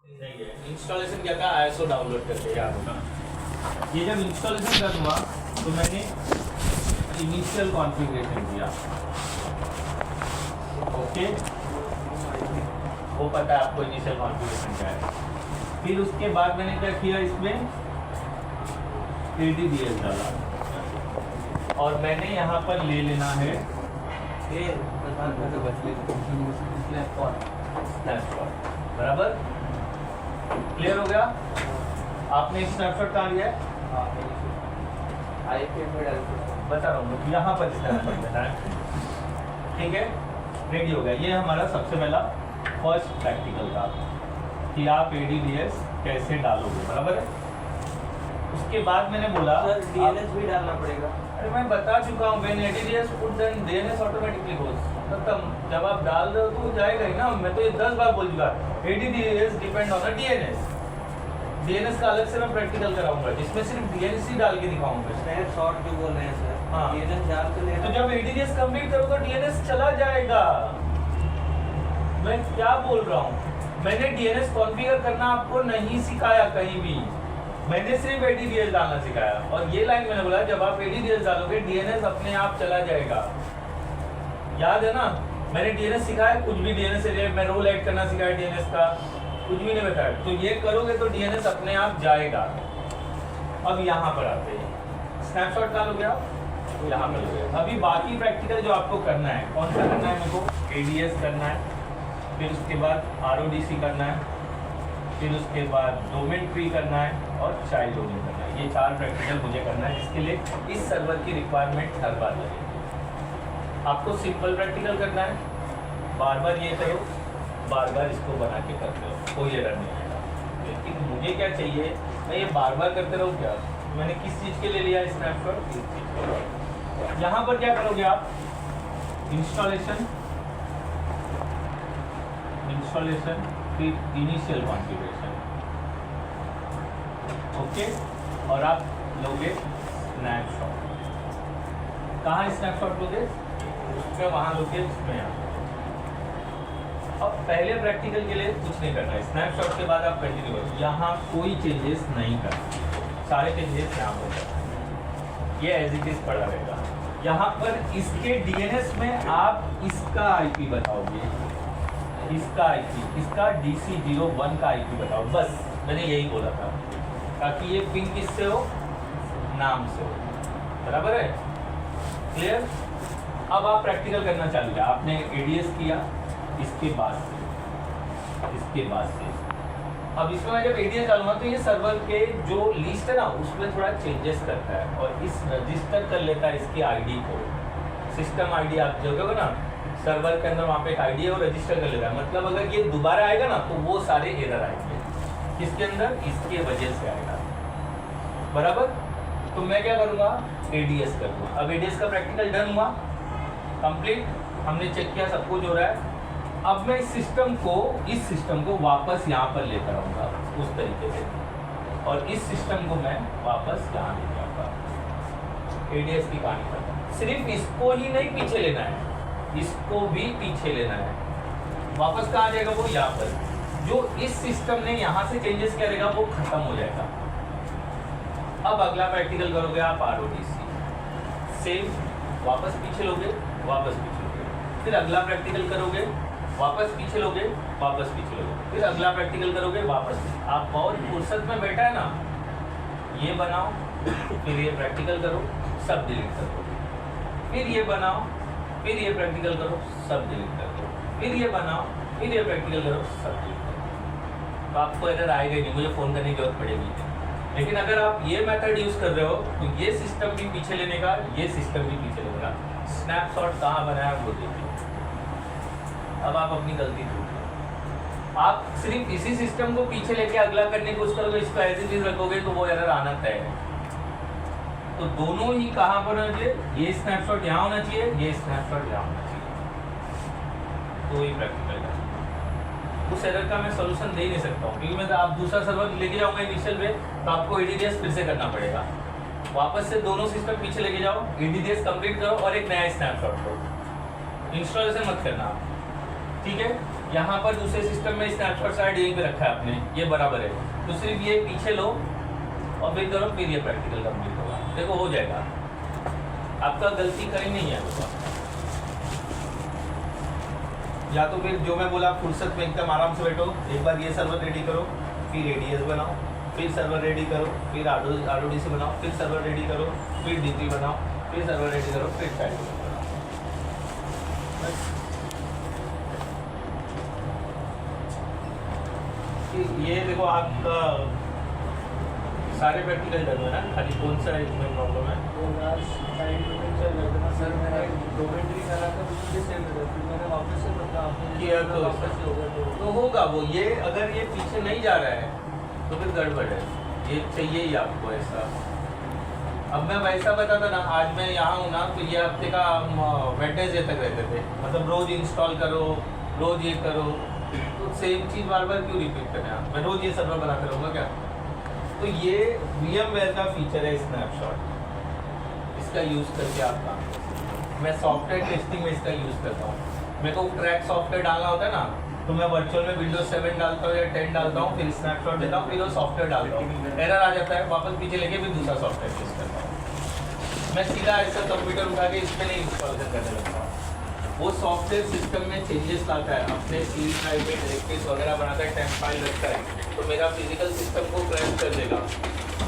नहीं है। इंस्टॉलेशन क्या था, ISO डाउनलोड करके याद होगा। ये जब इंस्टॉलेशन कर हुआ तो मैंने इनिशियल कॉन्फ़िगरेशन दिया, ओके, वो पता है आपको इनिशियल कॉन्फ़िगरेशन क्या है। फिर उसके बाद मैंने क्या किया, इसमें ADDS डाला और मैंने यहाँ पर ले लेना है स्नैपशॉट। बराबर, क्लियर हो गया। आपने स्नैपशॉट कहाँ लिया है, बता रहा हूँ, यहाँ पर स्नैपशॉट लेना है, ठीक है। रेडी हो गया। ये हमारा सबसे पहला फर्स्ट प्रैक्टिकल था कि आप ADDS कैसे डालोगे, बराबर है। उसके बाद मैंने बोला सर DNS भी डालना पड़ेगा। अरे मैं बता चुका हूँ, when ADDS put then DNS automatically goes. खत्म। जब आप डाल रहे हो तो जाएगा ही ना। मैं तो ये 10 बार बोल चुका। ADDS depend on DNS। DNS का अलग से मैं प्रैक्टिकल कराऊंगा जिसमें सिर्फ DNS ही डाल के दिखाऊंगा। शॉर्ट जो बोल रहे हैं सर, हाँ। DNS डाल के तो जब ADDS कंप्लीट करोगे तो DNS चला जाएगा। मैं क्या बोल रहा हूँ, मैंने DNS कॉन्फ़िगर करना आपको नहीं सिखाया कहीं भी, मैंने सिर्फ ADDS डालना सिखाया। और ये लाइन मैंने बोला, जब आप ADDS डालोगे DNS अपने आप चला जाएगा। याद है ना, मैंने DNS सिखाया, कुछ भी DNS से मैं रोल ऐड करना सिखाया, DNS का कुछ भी नहीं बताया। तो ये करोगे तो DNS अपने आप जाएगा। अब यहाँ पर आते हैं, स्नैपशॉट डालोगे आप, यहाँ पर लोगे। अभी बाकी प्रैक्टिकल जो आपको करना है, कौन सा करना है, मेरे को ADS करना है, फिर उसके बाद RODC करना है, फिर उसके बाद डोमेन ट्री करना है और चाइल्ड डोमेन करना है। ये 4 प्रैक्टिकल मुझे करना है, जिसके लिए इस सर्वर की रिक्वायरमेंट हर बार लगेगी। आपको सिंपल प्रैक्टिकल करना है, बार बार ये करो, बार बार इसको बना के करते रहो, कोई एरर नहीं आएगा। लेकिन मुझे क्या चाहिए, मैं ये बार बार करते रहूँ क्या। मैंने किस चीज़ के लिए लिया स्नैपशॉट, इस चीज़ के। यहाँ पर क्या करोगे आप, इंस्टॉलेशन, फिर इनिशियल कॉन्फ़िगरेशन, ओके, और आप लोगे स्नैपशॉट। कहाँ स्नैपशॉट लोगे, उसमें वहाँ लोगे, उसमें आप। अब पहले प्रैक्टिकल के लिए कुछ नहीं करना है, स्नैपशॉट के बाद आप कंटिन्यू करो। यहाँ कोई चेंजेस नहीं करना, सारे चेंजेस यहाँ पर करना, ये एज इट इज पड़ा रहेगा। यहाँ पर इसके DNS में आप इसका IP बताओगे, इसका IP, इसका DC01 का IP बताओ, बस मैंने यही बोला था, ताकि ये पिंग किससे हो, नाम से हो, बराबर है, क्लियर। अब आप प्रैक्टिकल करना चालू किया, आपने ADS किया, इसके बाद से अब इसमें मैं जब ADS डालूंगा तो ये सर्वर के जो लिस्ट है ना, उसमें थोड़ा चेंजेस करता है और इस रजिस्टर कर लेता है इसकी ID को। सिस्टम ID आप देखोगे ना, सर्वर के अंदर वहाँ पे एक ID है, वो रजिस्टर कर लेता है। मतलब अगर ये दोबारा आएगा ना तो वो सारे एरर आएंगे, किसके अंदर, इसके वजह से आएगा, बराबर। तो मैं क्या करूँगा, ADS करूँगा। अब ADS का प्रैक्टिकल डन हुआ, कंप्लीट, हमने चेक किया सब कुछ हो रहा है। अब मैं इस सिस्टम को वापस यहाँ पर लेकर आऊँगा उस तरीके से, और इस सिस्टम को मैं वापस यहाँ ले जाऊँगा। ADS की कहानी खत्म। सिर्फ इसको ही नहीं पीछे लेना है, इसको भी पीछे लेना है। वापस कहाँ जाएगा, वो यहाँ पर। जो इस सिस्टम ने यहाँ से चेंजेस करेगा वो खत्म हो जाएगा। अब अगला प्रैक्टिकल करोगे आप RODC, सेम, वापस पीछे लोगे, वापस पीछे लोगे, फिर अगला प्रैक्टिकल करोगे, वापस पीछे लोगे, वापस पीछे लोगे, फिर अगला प्रैक्टिकल करोगे, वापस। आप बहुत फुर्सत में बैठा है ना, ये बनाओ, फिर ये प्रैक्टिकल करो, सब डिलीट कर दो, फिर ये बनाओ, फिर ये प्रैक्टिकल करो, सब डिलीट कर दो, फिर ये बनाओ, फिर ये प्रैक्टिकल करो, सब डिलीट कर दो। तो आपको एरर आएगा ही नहीं, मुझे फ़ोन करने की जरूरत पड़ेगी। लेकिन अगर आप ये मेथड यूज़ कर रहे हो तो ये सिस्टम भी पीछे लेने का, ये सिस्टम भी पीछे लेने का। स्नैपशॉट कहाँ बनाया वो देखिए। अब आप अपनी गलती ढूंढ लो। आप सिर्फ इसी सिस्टम को पीछे लेके अगला करने की कोशिश करोगे, इसको एज इट इज रखोगे तो वो एरर आना तय है। तो दोनों ही कहाँ पर होना चाहिए, ये स्नैपशॉट यहाँ होना चाहिए, ये स्नैपशॉट यहाँ होना चाहिए। तो ही प्रैक्टिकल है। उस एरर का मैं सोल्यूशन दे ही नहीं सकता हूँ, क्योंकि मैं आप दूसरा सर्वर लेके जाऊँगा इनिशियल में, तो आपको ADDS फिर से करना पड़ेगा। वापस से दोनों सिस्टम पीछे लेके जाओ, ADDS कंप्लीट करो और एक नया स्नैपशॉट करो। इंस्टॉलेशन मत करना, ठीक है। यहाँ पर दूसरे सिस्टम में स्नैपशॉट साइड यहीं पे रखा है आपने, ये बराबर है, तो सिर्फ ये पीछे लो और फिर करो, फिर ये प्रैक्टिकल कंप्लीट होगा। देखो हो जाएगा, आपका गलती कहीं नहीं है होगा। या तो फिर जो मैं बोला फुर्सत में एकदम आराम से बैठो, एक बार ये सर्वर रेडी करो, फिर एडीएस बनाओ, फिर सर्वर रेडी करो, फिर आरओडीसी बनाओ, फिर सर्वर रेडी करो, फिर D3 बनाओ, फिर सर्वर रेडी करो, फिर टाइप बनाओ। ये देखो आपका सारे प्रैक्टिकल डन है ना, खाली कौन सा इसमें प्रॉब्लम है? सर मैंने डोमेट्री करा था, मुझे सेम हो गया, फिर मैंने वापस से मतलब किया तो वापस से हो गया तो होगा वो। ये अगर ये पीछे नहीं जा रहा है तो फिर गड़बड़ है, ये चाहिए ही आपको ऐसा। अब मैं वैसा बताता ना, आज मैं यहाँ हूँ ना, तो ये हफ्ते का वेडनेसडे तक रहते थे, मतलब रोज इंस्टॉल करो, रोज ये करो, तो सेम चीज़ बार बार क्यों रिपीट करना है? मैं रोज ये सर्वर बनाते रहूँगा क्या? तो ये VMware का फीचर है स्नैपशॉट, इसका यूज़ करके आप काम कर सकते हैं। मैं सॉफ्टवेयर टेस्टिंग में इसका यूज़ करता हूँ। मेरे को क्रैक सॉफ्टवेयर डालना होता है ना, तो मैं वर्चुअल में Windows 7 डालता हूँ या 10 डालता हूँ, फिर स्नैपशॉट देता हूँ, फिर वो सॉफ्टवेयर डालता हूँ, एरर आ जाता है, वापस पीछे लेके फिर दूसरा सॉफ्टवेयर यूज़ करता हूँ। मैं सीधा ऐसा कंप्यूटर उठा के इसमें नहीं इंस्टॉलेशन करने लगता हूँ। वो सॉफ्टवेयर सिस्टम में चेंजेस लाता है, अपने सी ड्राइव में डायरेक्टरीज वगैरह बनाता है, टेम्प फाइल रखता है, तो मेरा फिजिकल सिस्टम को क्रैश कर देगा।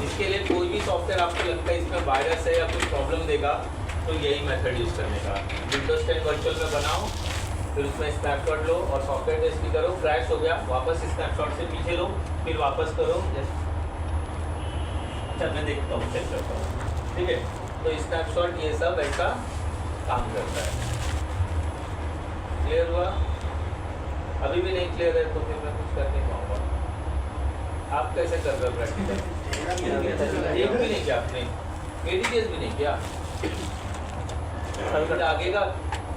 इसके लिए कोई भी सॉफ्टवेयर आपको लगता है इसमें वायरस है या कुछ प्रॉब्लम देगा, तो यही मेथड यूज़ करने का। Windows 10 वर्चुअल में बनाओ, फिर उसमें स्नैपशॉट लो और सॉफ्टवेयर टेस्ट भी करो, क्रैश हो गया वापस स्नैपशॉट से पीछे लो, फिर वापस करो। अच्छा मैं देखता हूँ, चेक करता हूँ, ठीक है। तो स्नैपशॉट ये सब ऐसा काम करता है। क्लियर हुआ? अभी भी नहीं क्लियर है तो फिर मैं कुछ कर नहीं पाऊँगा। आप कैसे कर रहे हो प्रैक्टिकल? एक भी नहीं किया आपने, एडीएस भी नहीं किया? आगे का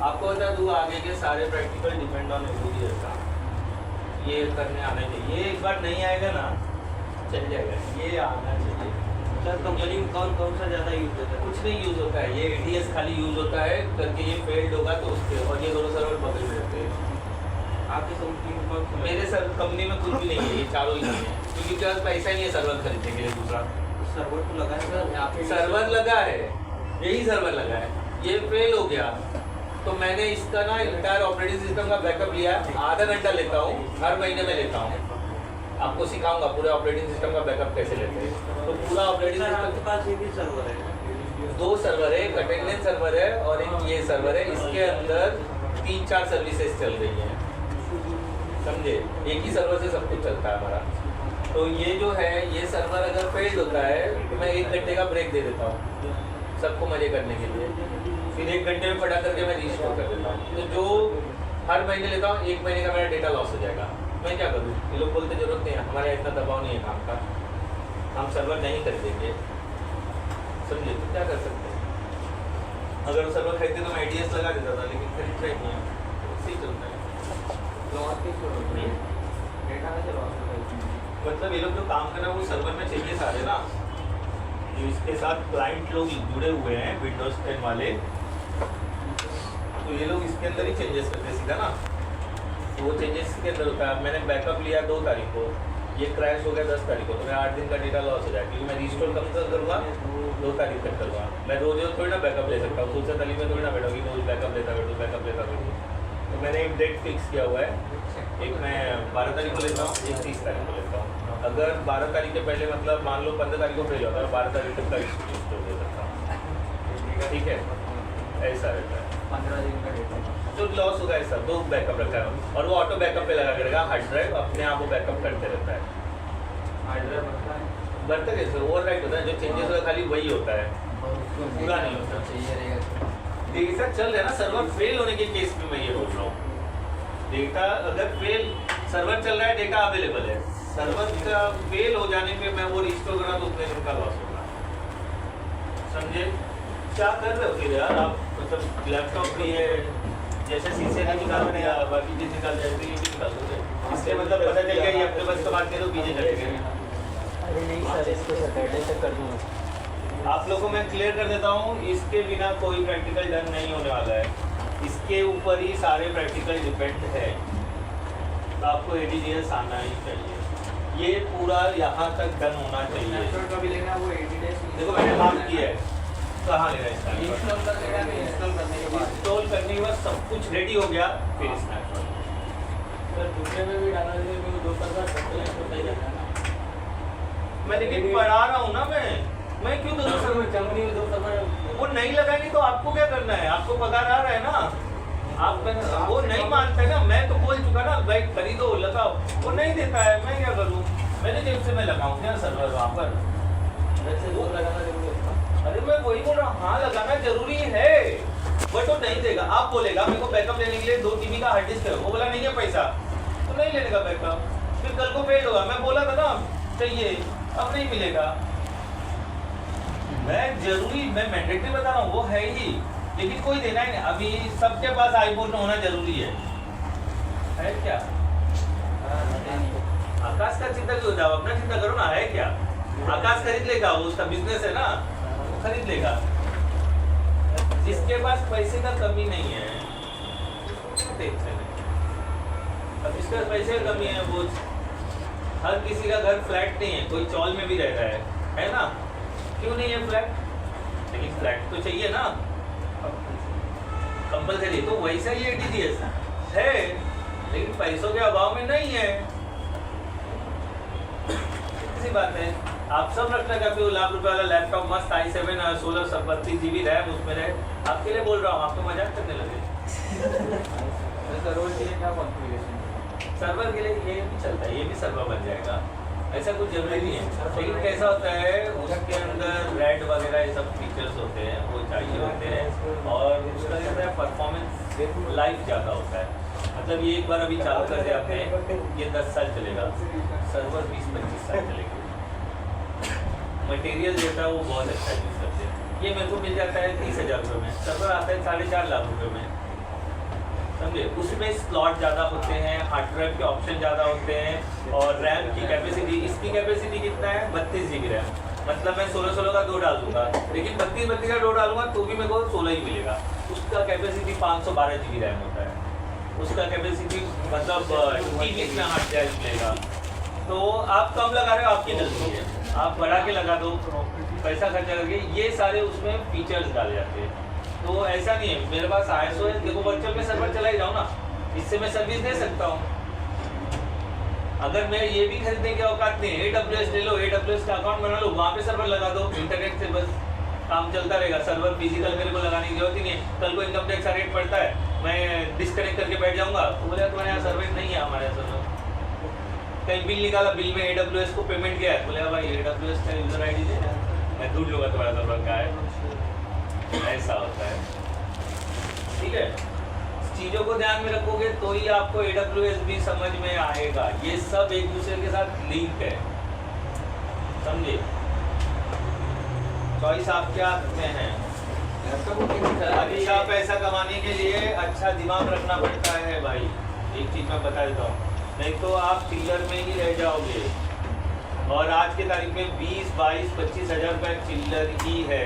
आपको बता दूँ, आगे के सारे प्रैक्टिकल डिपेंड ऑन एडीएस का। ये करने आना चाहिए, ये एक बार नहीं आएगा ना चल जाएगा, ये आना चाहिए। सर कंपनी में कौन कौन सा ज़्यादा यूज होता है? कुछ नहीं यूज़ होता है, ये एडीएस खाली यूज़ होता है करके, ये फेल्ड होगा तो उसके, और ये दोनों सर्वर बगल में रहते हैं। आपकी कंपनी में कौन सा? मेरे सर कंपनी में कुछ भी नहीं है, ये चारों ही नहीं है, क्योंकि क्या पैसा ही नहीं है सर्वर खरीदने के लिए। दूसरा सर्वर तो लगा है सर, यहाँ पे सर्वर लगा है, यही सर्वर लगा है, ये फेल हो गया तो मैंने इसका ना इंटायर ऑपरेटिंग सिस्टम का बैकअप लिया, आधा घंटा लेता हूँ, हर महीने में लेता हूँ। आपको सिखाऊंगा पूरे ऑपरेटिंग सिस्टम का बैकअप कैसे लेते हैं। तो पूरा ऑपरेटिंग सर आपके सिस्टम, पास ये भी सर्वर है? 2 सर्वर है, एक अटेंडेंस सर्वर है और एक ये सर्वर है। इसके अंदर 3-4 सर्विसेज चल रही हैं, समझे? एक ही सर्वर से सब कुछ चलता है हमारा। तो ये जो है, ये सर्वर अगर फेल्ड होता है तो मैं 1 घंटे का ब्रेक दे देता हूँ सबको मजे करने के लिए, फिर 1 घंटे में फटा करके मैं रिस्टोर कर देता हूँ। तो जो हर महीने लेता हूँ, 1 महीने का मेरा डेटा लॉस हो जाएगा। मैं क्या करूँ? ये लोग बोलते जरूरत नहीं है, हमारे इतना दबाव नहीं है काम का, हम सर्वर नहीं खरीदेंगे, समझे? तो क्या कर सकते हैं? अगर सर्वर खरीदते तो मैं एडीएस लगा देता था, लेकिन खरीदता ही नहीं है, सही चलता है। लॉस कैसे होता है? डेटा कैसे लॉस होता है? मतलब ये लोग जो काम कर रहे हैं वो सर्वर में चाहिए सारे ना, जो इसके साथ क्लाइंट लोग जुड़े हुए हैं विंडोज 10 वाले, तो ये लोग इसके अंदर ही चेंजेस करते हैं सीधा ना, तो वो चेंजेस के अंदर होता है। मैंने बैकअप लिया 2 तारीख को, ये क्रैश हो गया 10 तारीख को, तो मैं 8 दिन का डेटा लॉस हो जाएगा, क्योंकि मैं रिस्टोर कब तक करूँगा? 2 तारीख तक करूँगा। मैं रोज थोड़ी ना बैकअप ले सकता हूँ, फुर्सत तालीम में थोड़ी ना बैठूँगी, रोज बैकअप लेता बैठूँ। तो मैंने एक डेट फिक्स किया हुआ है, एक मैं 12 तारीख को लेता हूँ, एक 30 तारीख को लेता हूँ। अगर 12 तारीख के पहले, मतलब मान लो 15 तारीख को फेल होता है, 12 तारीख तक का रिस्टोर दे सकता हूँ, ठीक है? ऐसा रहता है। 15 दिन का डेटा जो लॉस होगा ऐसा 2 बैकअप रखा है, और वो ऑटो बैकअप पे लगा करेगा, हार्ड ड्राइव अपने आप वो बैकअप करते रहता है। हार्ड ड्राइव बनता है, बढ़ता कैसे? ओवरराइट होता है, जो चेंजेस होगा खाली वही होता है, पूरा नहीं होता। चाहिए रहेगा। डेटा चल रहा है ना, सर्वर फेल होने के केस में मैं ये बोल रहा हूँ। डेटा अगर फेल, सर्वर चल रहा है, डेटा अवेलेबल है, सर्वर का फेल हो जाने पे मैं वो रिस्टोर करा तो उतने दिन का लॉस होगा, समझे? क्या कर रहे हो फिर यार आप? मतलब लैपटॉप भी है, जैसे शीशे का निकाल दिया, बाकी चीज निकाल जाए, तो ये भी निकाल दोगे, इससे मतलब पता चल गया ये अपने बस का बात करो, बीजे कट गए। अरे नहीं सर, इसको सैटरडे तक कर दूँगा। आप लोगों को मैं क्लियर कर देता हूँ, इसके बिना कोई प्रैक्टिकल डन नहीं होने वाला है, इसके ऊपर ही सारे प्रैक्टिकल डिपेंड है। आपको ADDS आना ही चाहिए। ये पूरा यहाँ तक डन होना चाहिए। स्नैपशॉट का भी लेना है वो 80 डेज। देखो मैंने मार्क किया है, कहाँ लेना है इसका? इंस्टॉल कर देना है, इंस्टॉल करने के बाद इंस्टॉल करने के बाद सब कुछ रेडी हो गया, फिर स्नैपशॉट। सर दूसरे में भी डालना है, क्योंकि दो प्रकार का होता ही जाता है ना। मैं लेकिन पढ़ा रहा हूँ ना मैं क्यों दो सर वो कंपनी में दो प्रकार वो नहीं लगाएंगे तो आपको क्या करना है? आपको पगार आ रहा है ना, आप वो नहीं मानते ना। मैं तो बोल चुका ना भाई खरीदो लगाओ, वो नहीं देता है, मैं क्या करूँ? मैंने जेब से मैं लगाऊँ क्या सर्वर वहाँ पर? वैसे वो लगाना जरूरी है। अरे मैं वही बोल रहा हूँ, हाँ लगाना जरूरी है, बट वो नहीं देगा। आप बोलेगा मेरे को बैकअप लेने के लिए 2 GB का हार्ड डिस्क है, वो बोला नहीं है पैसा, तो नहीं लेने का बैकअप, फिर कल को फेल होगा। मैं बोला था ना चाहिए, अब नहीं मिलेगा। मैं जरूरी, मैं मैंडेटरी बता रहा हूँ, वो है ही, लेकिन कोई देना ही नहीं। अभी सबके पास आईफोन होना जरूरी है क्या? आकाश का चिंता क्यों जाओ, अपना चिंता करो ना। है क्या? आकाश खरीद लेगा, वो उसका बिजनेस है ना, वो खरीद लेगा। जिसके पास पैसे का कमी नहीं है, टेंशन है। अब जिसके पास पैसे का कमी है, वो हर किसी का घर फ्लैट नहीं है, कोई चौल में भी रह रहा है ना? क्यों नहीं है फ्लैट? लेकिन फ्लैट तो चाहिए ना, कंपलसरी। तो वैसा ही ADDS है, लेकिन पैसों के अभाव में नहीं है। इसी बात है। आप सब रखना चाहते हो लाख रुपए वाला लैपटॉप, मस्त i7 1632 GB रैम उसमें रहे, आपके लिए बोल रहा हूँ, आप तो मजाक करने लगे। सर्वर के लिए क्या कॉन्फ़िगरेशन? सर्वर के लिए ये भी चलता है, ये भी सर्वर बन जाएगा, ऐसा कुछ जरूरी नहीं है। लेकिन कैसा होता है, उसके अंदर रेड वगैरह ये सब फीचर्स होते हैं, वो चाहिए होते हैं, और उसका जो है परफॉर्मेंस लाइफ ज़्यादा होता है। मतलब ये एक बार अभी चालू कर दिया आपने, ये 10 साल चलेगा, सर्वर 20-25 साल चलेगा। मटेरियल देता है वो बहुत अच्छा यूज़ करते हैं। ये मेरे को मिल जाता है 30,000 रुपये में, सर्वर आता है 4.5 लाख रुपये में, समझे? उसमें स्लॉट ज़्यादा होते हैं, हार्ड ड्राइव के ऑप्शन ज़्यादा होते हैं, और रैम की कैपेसिटी, इसकी कैपेसिटी कितना है? 32 GB रैम। मतलब मैं 16 का 2 डाल दूंगा, लेकिन 32 का 2 डालूंगा तो भी मेरे को 16 ही मिलेगा। उसका कैपेसिटी 512 GB रैम होता है, उसका कैपेसिटी मतलब 20 में हार्ड ड्राइव मिलेगा। तो आप कम लगा रहे हो, आपकी गलती है, आप बढ़ा के लगा दो, पैसा खर्चा करके। ये सारे उसमें फीचर्स डाले जाते हैं। तो ऐसा नहीं है मेरे पास ISO है, देखो वर्चुअल में सर्वर चला ही जाऊँ ना, इससे मैं सर्विस दे सकता हूँ। अगर मैं ये भी खरीदने की औकात नहीं है, AWS ले लो, AWS का अकाउंट बना लो, वहाँ पे सर्वर लगा दो, इंटरनेट से बस काम चलता रहेगा। सर्वर फिजिकल मेरे को लगाने की जरूरत ही नहीं है। कल को इनकम टैक्स का रेट पड़ता है, मैं डिस्कनेक्ट करके बैठ जाऊँगा, तो बोले तुम्हारे यहाँ सर्वर नहीं है, हमारे यहाँ सर्वर। कहीं बिल निकाला, बिल में AWS को पेमेंट किया है, बोले भाई AWS का यूजर ID दे, मैं ढूंढ लूँगा तुम्हारा सर्वर का है। ऐसा होता है, ठीक है? चीज़ों को ध्यान में रखोगे तो ही आपको AWS भी समझ में आएगा। ये सब एक दूसरे के साथ लिंक है, समझे? चॉइस आपके हाथ में है। अच्छा पैसा कमाने के लिए अच्छा दिमाग रखना पड़ता है भाई। एक चीज़ मैं बता देता हूँ, नहीं तो आप चिल्लर में ही रह जाओगे। और आज के तारीख में 20, 22, 25 हज़ार रुपये चिल्लर ही है।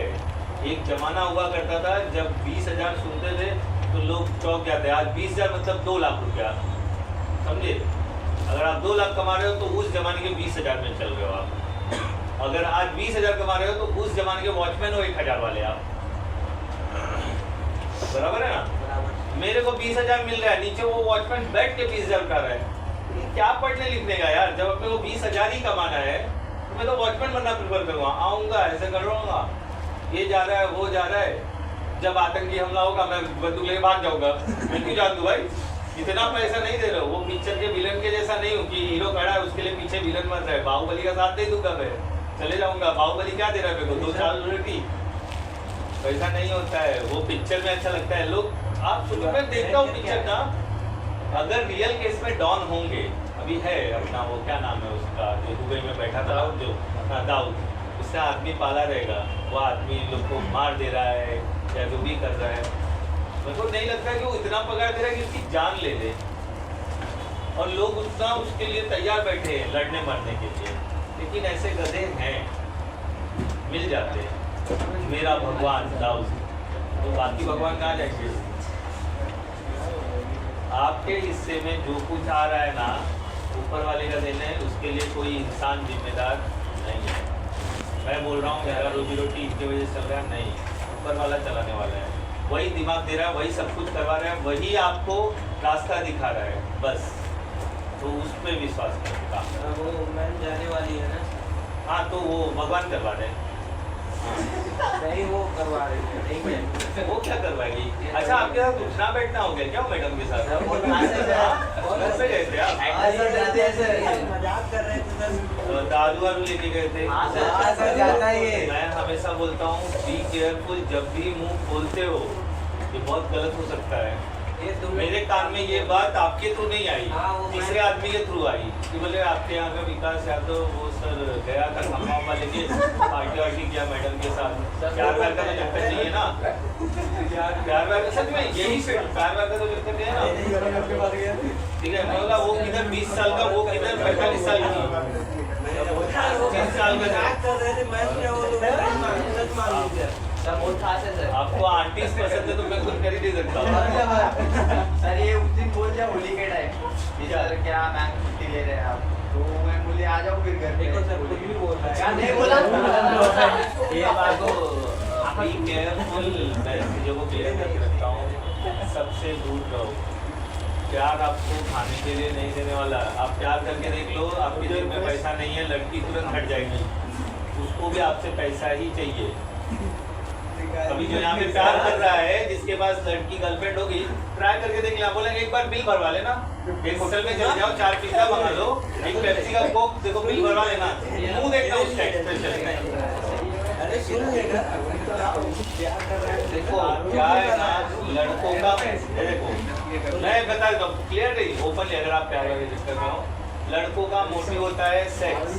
एक ज़माना हुआ करता था जब 20,000 सुनते थे तो लोग चौंक जाते। आज 20,000 मतलब 2 लाख रुपया, समझे? अगर आप 2 लाख कमा रहे हो तो उस जमाने के 20,000 में चल रहे हो आप। अगर आज 20,000 कमा रहे हो तो उस जमाने के वॉचमैन हो 1,000 वाले आप, बराबर है ना? मेरे को 20,000 मिल रहा है, नीचे वो वॉचमैन बैठ के 20,000 उठा रहा है। क्या पढ़ने लिखने का यार, जब अपने को 20,000 ही कमाना है तो मैं तो वॉचमैन बनना प्रेफर करूँगा। आऊँगा, ऐसे करूँगा, ये जा रहा है, वो जा रहा है, जब आतंकी हमला होगा मैं बंदूक लेके भाग जाऊँगा। मैं क्यों जान दूँ भाई, इतना पैसा नहीं दे रहा हूँ। वो पिक्चर के विलन के जैसा नहीं हूँ कि हीरो खड़ा है उसके लिए पीछे विलन मर रहा है। बाहुबली का साथ नहीं दूंगा, मैं चले जाऊँगा। बाहुबली क्या दे रहा है मेरे को? 2 साल रोटी। पैसा नहीं होता है, वो पिक्चर में अच्छा लगता है। लोग आप शुरू में देखता हूँ पिक्चर ना, अगर रियल केस में डॉन होंगे, अभी है अपना वो क्या नाम है उसका जो दुबई में बैठा था, जो दाऊद, उससे आदमी पाला रहेगा, वो आदमी लोग को मार दे रहा है या जो भी कर रहा है, मेरे को नहीं लगता कि वो इतना पगार दे रहा है कि उसकी जान ले ले। और लोग उतना उसके लिए तैयार बैठे हैं लड़ने मरने के लिए, लेकिन ऐसे गधे हैं, मिल जाते हैं। मेरा भगवान दाऊद, तो बाकी भगवान कहाँ जाएंगे? आपके हिस्से में जो कुछ आ रहा है ना, ऊपर वाले का देना है, उसके लिए कोई इंसान जिम्मेदार नहीं है। मैं बोल रहा हूँ मेरा रोजी रोटी इसकी वजह से चल रहा है, नहीं, ऊपर वाला चलाने वाला है। वही दिमाग दे रहा है, वही सब कुछ करवा रहा है, वही आपको रास्ता दिखा रहा है, बस। तो उस पर विश्वास करता। वो मैम जाने वाली है ना। हाँ, तो वो भगवान करवा रहे हैं। नहीं, वो करवा रही है, नहीं है। वो क्या करवाएगी? अच्छा, आपके साथ उठना बैठना हो गया क्या मैडम के साथ? कैसे गए थे आप? मजाक कर रहे थे सर। दारू वारू लेके गए थे? मैं हमेशा बोलता हूँ बी केयरफुल, जब भी मुंह खोलते हो ये बहुत गलत हो सकता है। मेरे कान में ये बात आपके थ्रू नहीं आई, तीसरे आदमी के थ्रू आई कि बोले आपके यहाँ का विकास यादव वो सर गया था खम्मा वम्मा लेके पार्टी वार्टी किया मैडम के साथ। प्यार व्यार का तो चक्कर नहीं है ना? प्यार व्यार का सच में यही से प्यार व्यार का तो चक्कर नहीं है ना? ठीक है, मैं बोला वो किधर 20 साल का, वो किधर 45 साल की, 30 साल का। आपको आंटीज पसंद है तो मैं खुद कर ही नहीं सकता। सर ये उस दिन बोल दिया होली के टाइम सर क्या मैम छुट्टी ले रहे हैं आप, तो मैं बोले आ जाओ फिर घर पे। देखो सर, कुछ भी बोल रहा है। क्या नहीं बोला? ये बात को बी केयरफुल, मैं ऐसी जगहों पे लेकर रखता हूँ, सबसे दूर रहो। प्यार आपको खाने के लिए नहीं देने वाला। आप प्यार करके देख लो, आपकी जेब में पैसा नहीं है, लड़की तुरंत हट जाएगी, उसको भी आपसे पैसा ही चाहिए। अभी जो यहाँ पे प्यार कर रहा है, जिसके पास लड़की गर्लफ्रेंड होगी, ट्राई करके देख लेना, बोलेंगे एक बार बिल भरवा लेना, एक होटल में चले जाओ, 4 पिज्जा मंगा लो, एक पेप्सी का कोक, देखो बिल भरवा लेना, मुंह देखना उसका एक्सप्रेशन। अरे सुनिएगा, देखो क्या है ना, लड़कों का देखो मैं बता देता हूँ क्लियर नहीं ओपनली, अगर आप प्यार वाले चक्कर में हो, लड़कों का मोटिव होता है सेक्स,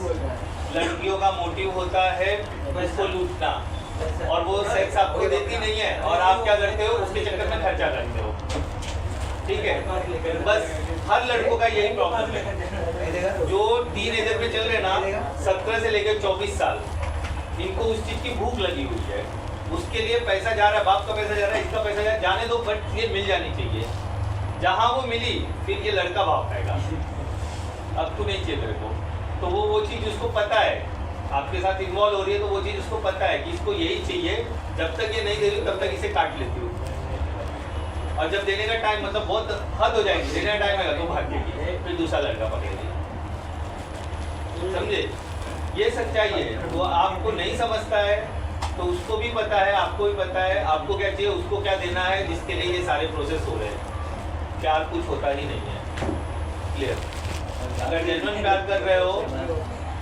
लड़कियों का मोटिव होता है उसको लूटना, और वो सेक्स आपको देती नहीं है, और आप क्या करते हो उसके चक्कर में खर्चा करते हो। ठीक है, बस हर लड़कों का यही प्रॉब्लम है। जो टीनेजर पे चल रहे ना, 17 से लेकर 24 साल, इनको उस चीज की भूख लगी हुई है, उसके लिए पैसा जा रहा है, बाप का पैसा जा रहा है, इसका पैसा जा रहा है, जाने दो, बट ये मिल जानी चाहिए। जहाँ वो मिली फिर ये लड़का भाव खाएगा, अब तू नहीं चाहिए तेरे को, तो वो चीज उसको पता है, आपके साथ इन्वॉल्व हो रही है, तो वो चीज उसको पता है कि इसको यही चाहिए, जब तक ये नहीं दे रही तब तक इसे काट लेती हूँ, और जब देने का टाइम मतलब बहुत हद हो जाएगी, देने का टाइम आएगा तो भागेगी, फिर दूसरा लड़का पकड़ेगी। समझे, ये सच्चाई है। वो आपको नहीं समझता है तो उसको भी पता है, आपको भी पता है, आपको क्या चाहिए, उसको क्या देना है, जिसके लिए ये सारे प्रोसेस हो रहे हैं। प्यार कुछ होता ही नहीं है, क्लियर। अगर जेन्युइन प्यार कर रहे हो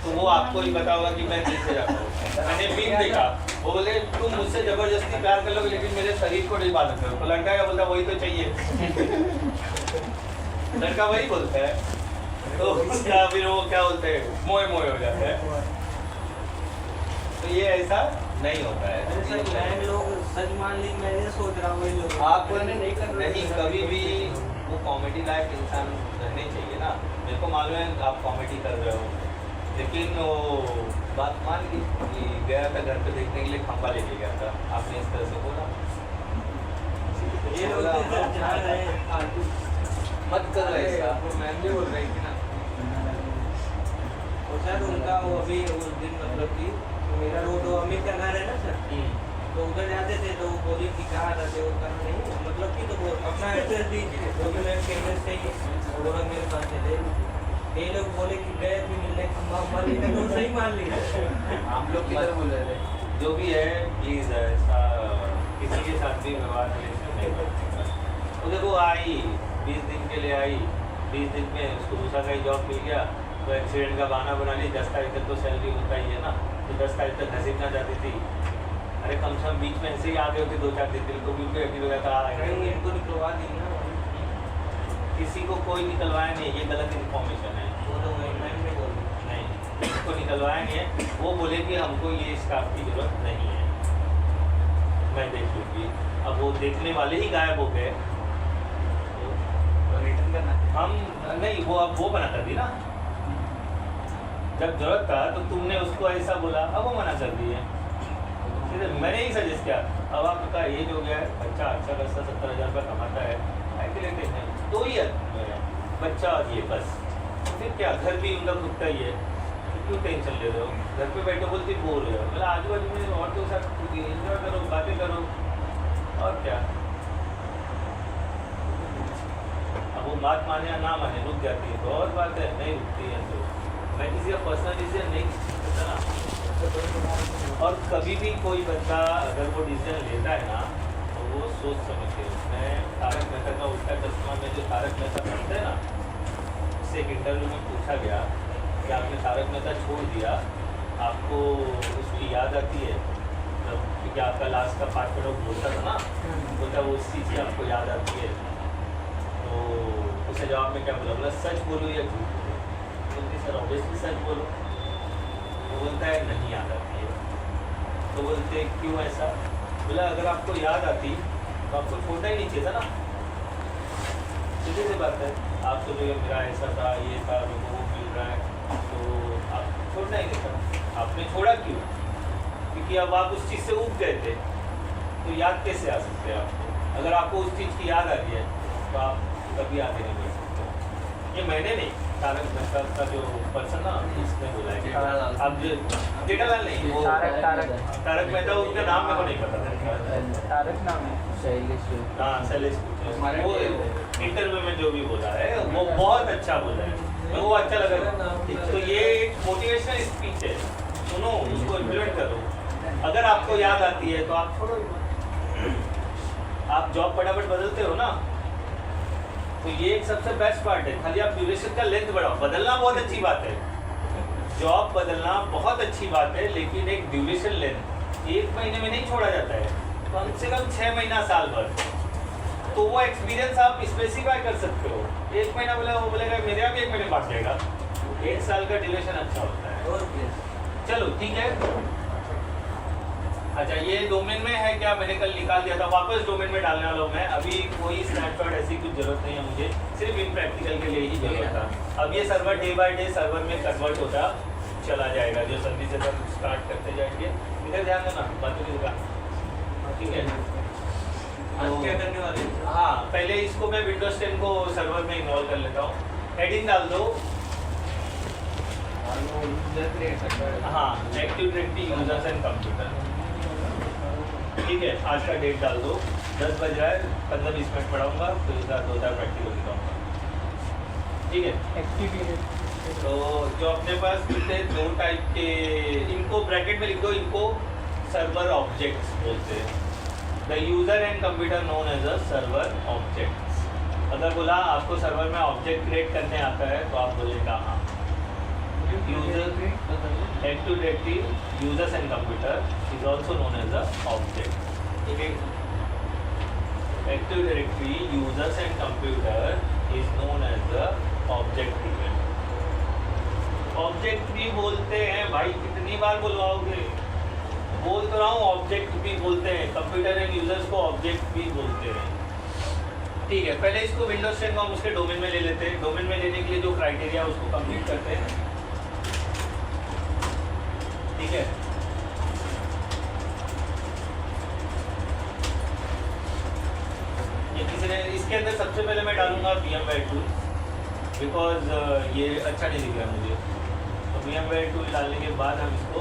तो वो आपको ही पता होगा कि मैं दिल से जाता हूँ। मैंने भी देखा, वो बोले तुम मुझसे जबरदस्ती प्यार कर लोगे लेकिन मेरे शरीर को नहीं बांध करो, तो लड़का क्या बोलता है, वही तो चाहिए। लड़का वही बोलता है, तो क्या फिर वो क्या बोलते हैं, मोए मोए हो जाता है। तो ये ऐसा नहीं होता है। अरे सर, मैं लोग सच मान ली, मैंने सोच रहा हूँ लोग आप नहीं कभी भी वो कॉमेडी लायक इंसान रहने चाहिए ना। मेरे को मालूम है आप कॉमेडी कर रहे हो, लेकिन वो बात मान ली कि गया था घर पे देखने के लिए, खंबा लेके गया था, आपने इस तरह से बोला, ये लोग तो सर जा रहे हैं, मत कर रहे ऐसा, मैम भी बोल रही थी ना। और सर उनका वो अभी उस दिन मतलब कि मेरा वो तो अमित का घर है ना सर, तो उधर जाते थे तो वो बोली कि कहाँ रहते हो, कहाँ नहीं, मतलब कि तो वो अपना एड्रेस दीजिए, डॉक्यूमेंट के एड्रेस चाहिए, वो लोग मेरे पास चले, ये लोग बोले कि गए थे मिलने, खम्बा उम्बा लेकर, तो सही मान लिया। हम लोग किधर बोल रहे थे? जो भी है प्लीज ऐसा किसी के साथ भी व्यवहार नहीं करते। तो देखो आई 20 दिन के लिए आई, 20 दिन में उसको दूसरा कहीं जॉब मिल गया, तो एक्सीडेंट का बहाना बना ली, 10 तारीख तक तो सैलरी होता ही है ना, तो 10 तारीख तक घसीटना चाहती थी। अरे कम से कम बीच में ऐसे ही आ गए होते 2-4 दिन को, बिल्कुल यकीन हो गया था इनको निकलवा दी ना, किसी को कोई निकलवाया नहीं, ये गलत इन्फॉर्मेशन है। वो तो मैं नहीं बोल रहा, नहीं, किसी को निकलवाया नहीं है, वो बोले कि हमको ये स्टाफ की जरूरत नहीं है, मैं देख लूँगी। अब वो देखने वाले ही गायब हो गए, तो रिटर्न करना हम नहीं, वो अब वो मना कर दी ना, जब जरूरत था तो तुमने उसको ऐसा बोला, अब वो मना कर दी है। मैंने ही सजेस्ट किया, अब आपका एज हो गया है, बच्चा अच्छा खासा 70,000 रुपये कमाता है, ऐसे लेते हैं, 2 ईयर बच्चा और ये बस, फिर क्या, घर भी उनका खुद का ही है, तो क्यों टेंशन ले रहे हो? घर पे बैठे बोलते बोर हो जाओ, मतलब आजू बाजू में औरतों के साथ एंजॉय करो, बातें करो, और क्या। अब वो बात माने या ना माने, रुक जाती है तो और बात है, नहीं रुकती है तो मैं किसी का पर्सनल डिसीजन नहीं लेता ना। और कभी भी कोई बच्चा अगर वो डिसीजन लेता है ना, तो वो सोच समझ के, उसमें तारक मेहता का उल्टा चश्मा में जो तारक मेहता पढ़ते हैं ना, उससे एक इंटरव्यू में पूछा गया कि आपने तारक मेहता छोड़ दिया, आपको उसकी याद आती है जब, क्योंकि आपका लास्ट का पार्ट में बोलता था ना, बोलता वो उस चीज़ की आपको याद आती है, तो उसे जवाब में क्या बोला, बोला सच बोलो या झूठ बोलो? बोलती सर ऑब्वियसली सच बोलो। वो बोलता है नहीं याद आती है। तो बोलते क्यों ऐसा? बोला अगर आपको याद आती तो आपको छोड़ना ही नहीं चाहिए था ना, सीधी सी बात है। आप सोचोगे मेरा ऐसा था, ये था, मेरे को वो मिल रहा है, तो आप छोड़ना ही नहीं था। आपने छोड़ा क्यों? क्योंकि अब आप उस चीज़ से उब गए थे, तो याद कैसे आ सकते हैं आपको? अगर आपको उस चीज़ की याद आ रही है तो आप कभी आगे नहीं बढ़ सकते। ये मैंने नहीं, तारक मेहता का जो पर्सन ना, इसने बोला है कि अब जो जेठालाल नहीं, वो तारक मेहता, उसका नाम मेरे को नहीं पता था। तारक नाम है, हाँ शैलेश, वो इंटरव्यू में जो भी बोला है वो बहुत अच्छा बोला है, मेरे को अच्छा लगा। तो ये एक मोटिवेशनल स्पीच है, सुनो उसको इम्प्लीमेंट करो। अगर आपको याद आती है तो आप छोड़ो। आप जॉब फटाफट बदलते हो ना, तो ये एक सबसे बेस्ट पार्ट है। खाली आप ड्यूरेशन का लेंथ बढ़ाओ, बदलना बहुत अच्छी बात है, जॉब बदलना बहुत अच्छी बात है, लेकिन एक ड्यूरेशन लेंथ 1 महीने में नहीं छोड़ा जाता है, कम से कम 6 महीना, साल भर। तो वो एक्सपीरियंस आप स्पेसिफाई कर सकते हो। 1 महीना बोला, वो बोलेगा मेरे यहाँ भी 1 महीने बाद जाएगा। 1 साल का ड्यूरेशन अच्छा होता है। और चलो ठीक है। अच्छा ये डोमेन में है क्या? मैंने कल निकाल दिया था, वापस डोमेन में डालने वाला हूँ मैं। अभी कोई स्नैपशॉट ऐसी कुछ जरूरत नहीं है मुझे, सिर्फ इन प्रैक्टिकल के लिए ही जरूरत था। अब ये server day by day server में कन्वर्ट होता चला जाएगा, जो सर्विसेज हम स्टार्ट करते जाएंगे। इधर ध्यान देना, बातों की जगह, ठीक है। आज क्या करने वाले हैं? हाँ पहले इसको मैं विंडोज 10 को सर्वर में इन्वॉल्व कर लेता हूँ। हेडिंग डाल दो, हाँ active directory users and computer, ठीक है। आज का डेट डाल दो, 10 बज रहा है, 15-20 मिनट पढ़ाऊँगा, फिर उसके बाद 2-4 प्रैक्टिकल दिखाऊँगा, ठीक है। तो जो अपने पास मिलते हैं 2 टाइप के, इनको ब्रैकेट में लिख दो, इनको सर्वर ऑब्जेक्ट्स बोलते हैं। The user and computer known as a server objects. अगर बोला आपको सर्वर में ऑब्जेक्ट क्रिएट करने आता है तो आप बोलेगा हाँ। User active directory users and computer is also known as a object, ठीक है। Active directory users and computer is known as a object event. Object भी बोलते हैं भाई, कितनी बार बुलवाओगे? बोल तो रहा हूँ, ऑब्जेक्ट भी बोलते हैं, कंप्यूटर एंड यूजर्स को ऑब्जेक्ट भी बोलते हैं, ठीक है। पहले इसको विंडोज 10 को हम उसके डोमेन में ले लेते हैं। डोमेन में लेने के लिए जो क्राइटेरिया उसको कंप्लीट करते हैं, ठीक है। ये किसी ने, इसके अंदर सबसे पहले मैं डालूंगा VMware टूल, बिकॉज ये अच्छा नहीं दिख रहा मुझे। तो VMware टूल डालने के बाद हम इसको,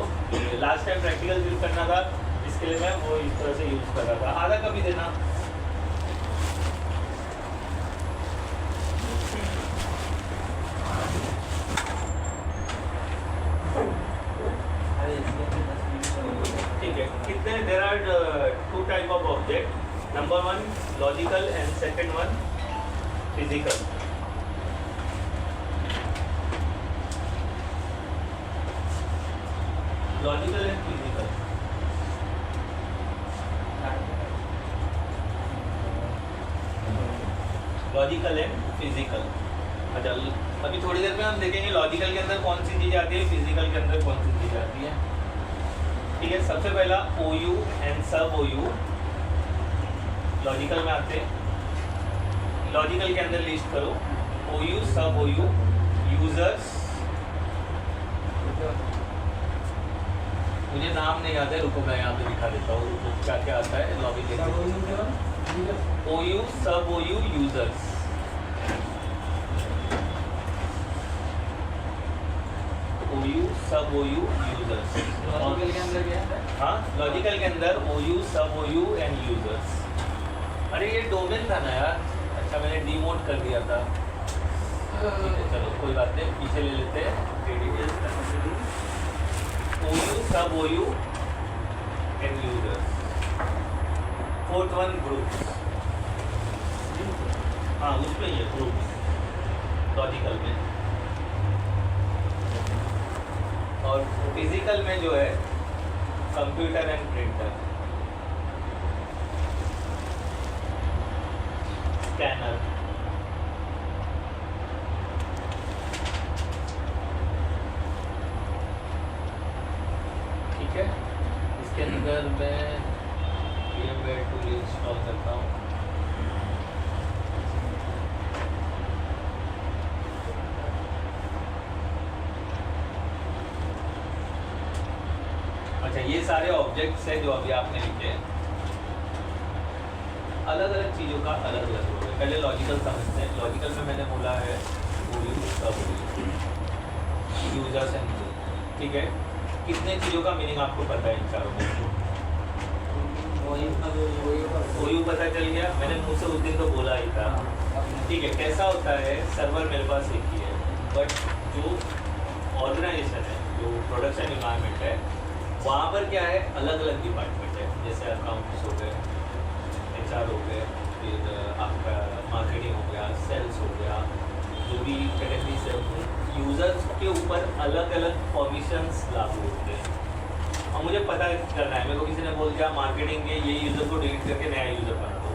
लास्ट टाइम प्रैक्टिकल यूज करना था, इसके लिए मैं वो इस तरह से यूज कर रहा था। आधा कभी देना, ठीक है। कितने, there are 2 type of object, number 1 logical and second 1 physical. Logical and physical, logical and physical. अच्छा अभी थोड़ी देर में हम देखेंगे लॉजिकल के अंदर कौन सी चीज़ें आती है, फिजिकल के अंदर कौन सी चीज़ें आती है, ठीक है। सबसे पहला OU एंड सब OU लॉजिकल में आते हैं। लॉजिकल के अंदर लिस्ट करो OU, सब OU, यूजर्स, मुझे नाम नहीं आता है, रुको मैं यहाँ पे दिखा देता हूँ क्या क्या आता है। लॉगिन OU, सब OU, यूजर्स, सब OU यूजर्स। लॉजिकल के अंदर क्या है? हाँ, लॉजिकल के अंदर OU सब OU एंड यूजर्स। अरे ये डोमेन था ना यार, अच्छा मैंने डीमोड कर दिया था। ठीक है चलो कोई बात नहीं, पीछे ले लेते हैं OU सब OU and users. Fourth one groups. हाँ उसमें ये ग्रुप्स लॉजिकल में, और फिजिकल में जो है कंप्यूटर एंड प्रिंटर, स्कैनर। ठीक है, इसके अंदर मैं VMware टूल इंस्टॉल करता हूँ। अच्छा ये सारे ऑब्जेक्ट्स हैं जो अभी आपने लिखे हैं, अलग अलग चीज़ों का अलग अलग रोल है। पहले लॉजिकल समझते हैं। लॉजिकल में मैंने बोला है यूजर्स एंड ग्रुप। ठीक है, कितने चीज़ों का मीनिंग आपको पता है इन चारों में? OU पता चल गया, मैंने मुझसे उस दिन तो बोला ही था। ठीक है, कैसा होता है, सर्वर मेरे पास एक ही है, बट जो ऑर्गेनाइजेशन है, जो प्रोडक्शन इन्वायरमेंट है, वहाँ पर क्या है, अलग अलग डिपार्टमेंट है। जैसे अकाउंट्स हो गए, HR हो गए, फिर आपका मार्केटिंग हो गया, सेल्स हो गया, जो भी कैटेगरीज है, यूज़र्स के ऊपर अलग अलग परमिशंस लागू होते हैं। और मुझे पता करना है, मेरे को किसी ने बोल दिया मार्केटिंग के ये यूज़र को डिलीट करके नया यूज़र बना दो,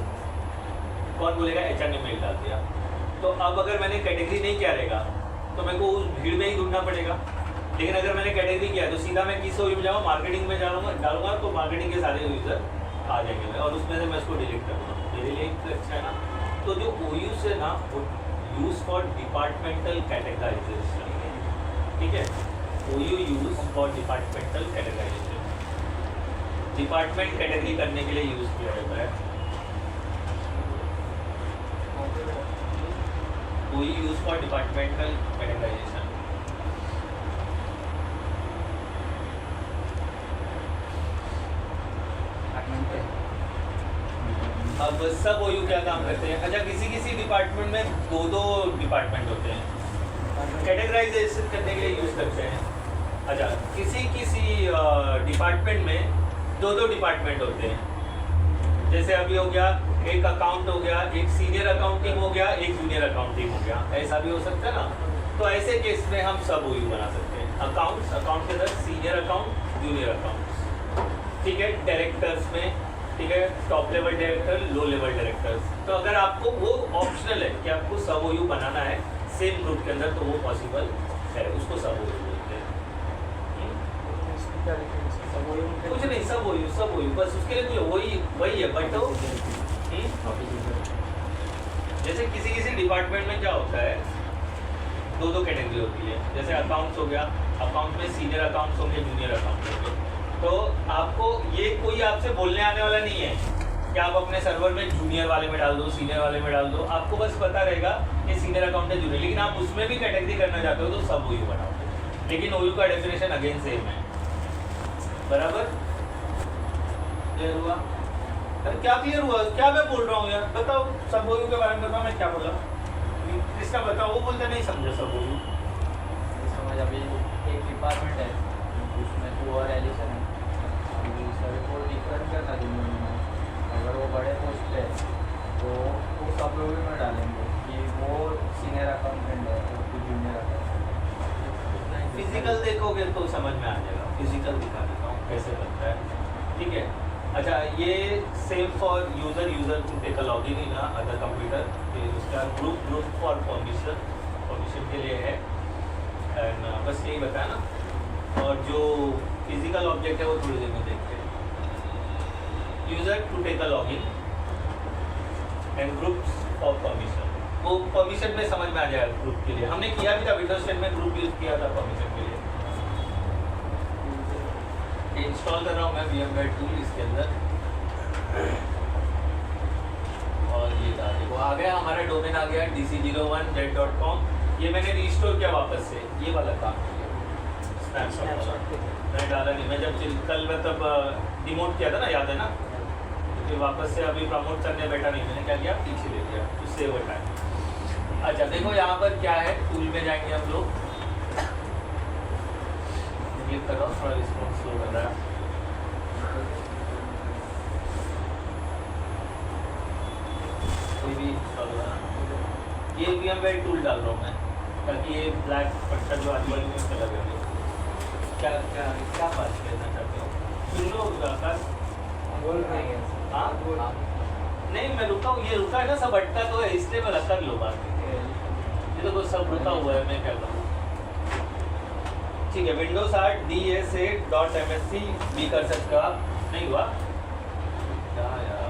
कौन बोलेगा? HR ने मेल डाल दिया। तो अब अगर मैंने कैटेगरी नहीं किया रहेगा तो मेरे को उस भीड़ में ही ढूंढना पड़ेगा। लेकिन अगर मैंने कैटेगरी किया तो सीधा मैं किस OU में जाऊँगा, मार्केटिंग में डालूंगा तो मार्केटिंग के सारे यूज़र आ जाएंगे और उसमें से मैं इसको डिलीट करूँगा। मेरे लिए अच्छा है ना। तो जो OU से ना, वो यूज़ फॉर डिपार्टमेंटल कैटेगराइजेशन। ठीक है, OU use for departmental categorization, department category करने के लिए यूज़ किया जाता है। OU use for departmental categorization. अब सब OU क्या काम करते हैं? अच्छा, किसी किसी डिपार्टमेंट में दो डिपार्टमेंट होते हैं, कैटेगराइजेशन करने के लिए यूज़ करते हैं। अच्छा, किसी डिपार्टमेंट में दो डिपार्टमेंट होते हैं। जैसे अभी हो गया, एक अकाउंट हो गया, एक सीनियर अकाउंटिंग हो गया, एक जूनियर अकाउंटिंग हो गया, ऐसा भी हो सकता है ना। तो ऐसे केस में हम सब OU बना सकते हैं। अकाउंट के अंदर सीनियर अकाउंट, जूनियर अकाउंट। ठीक है, डायरेक्टर्स में, ठीक है, top level director, low level directors. तो अगर आपको वो ऑप्शनल है कि आपको सब OU बनाना है सेम ग्रुप के अंदर, तो वो पॉसिबल है, उसको सब OU बोलते हैं। कुछ नहीं, सब OU बस उसके लिए वही है। बट जैसे किसी डिपार्टमेंट में क्या होता है, दो कैटेगरी होती है। जैसे अकाउंट्स हो गया, अकाउंट में सीनियर अकाउंट्स होंगे, जूनियर अकाउंट होंगे। तो आपको ये कोई आपसे बोलने आने वाला नहीं है कि आप अपने सर्वर में जूनियर वाले में डाल दो, सीनियर वाले में डाल दो। आपको बस पता रहेगा कि सीनियर अकाउंट है, जूनियर। लेकिन आप उसमें भी कैटेगरी करना चाहते हो तो सब OU बनाओ। लेकिन OU का डेफिनेशन अगेन सेम है, बराबर? क्लियर हुआ? अरे क्या क्लियर हुआ? क्या मैं बोल रहा हूँ यार, बताओ। सब OU के बारे में बताओ, मैं क्या बोला? इसका बताओ। वो बोलते नहीं समझे सब OU। समझ, अभी एक डिपार्टमेंट है उसमें 2 और एडिशन है, अभी सभी को डिफरेंट करना दोनों में। अगर वो बड़े पोस्ट पे है तो वो सब लोग में डालेंगे कि वो सीनियर अकाउंटेंट है और फिर जूनियर अकाउंटेंट। फिजिकल देखोगे तो समझ में आ जाएगा। फिजिकल दिखा देता हूँ कैसे बनता है। ठीक है, अच्छा ये same for user to take a login in other computer. फिर उसका ग्रुप फॉर परमिशन के लिए है। एंड बस यही बताया ना। और जो फिजिकल ऑब्जेक्ट है वो थोड़ी देर में देखते हैं। User to take a login and groups for permission. वो परमिशन में समझ में आ जाएगा ग्रुप के लिए। हमने किया भी था, विंडोज 10 में ग्रुप यूज किया था परमिशन के लिए। इंस्टॉल कर रहा हूँ मैं VMware टूल इसके अंदर। और ये था, देखो आ गया हमारा डोमेन, आ गया dc01z.com। ये मैंने रिस्टोर किया वापस से, ये वाला काम किया। स्नैपशॉट मैंने डाला नहीं। मैं जब कल मतलब डिमोट किया था ना, याद है ना, फिर वापस से अभी प्रमोट करने बैठा नहीं, मैंने क्या किया, पीछे ले लिया, उससे वो टाइम। अच्छा देखो यहाँ पर क्या है, टूल में जाएंगे हम लोग, क्लिक कर रहा हूँ, थोड़ा रिस्पॉन्स स्लो कर रहा है। कोई भी ये VMware टूल डाल रहा हूँ मैं, ताकि ये ब्लैक पट्टा जो आजू बाजू में चला गया। क्या क्या क्या बात करना चाहते हो? सुन लो आकाश। हाँ नहीं, मैं रुका हूँ, ये रुका है ना, सब अटका तो है, इसलिए मैं कर लो बात। ये तो सब रुका हुआ है, मैं क्या करूँ। ठीक है, Windows 8 DSA.MSC भी कर सकते हो आप। नहीं हुआ क्या यार,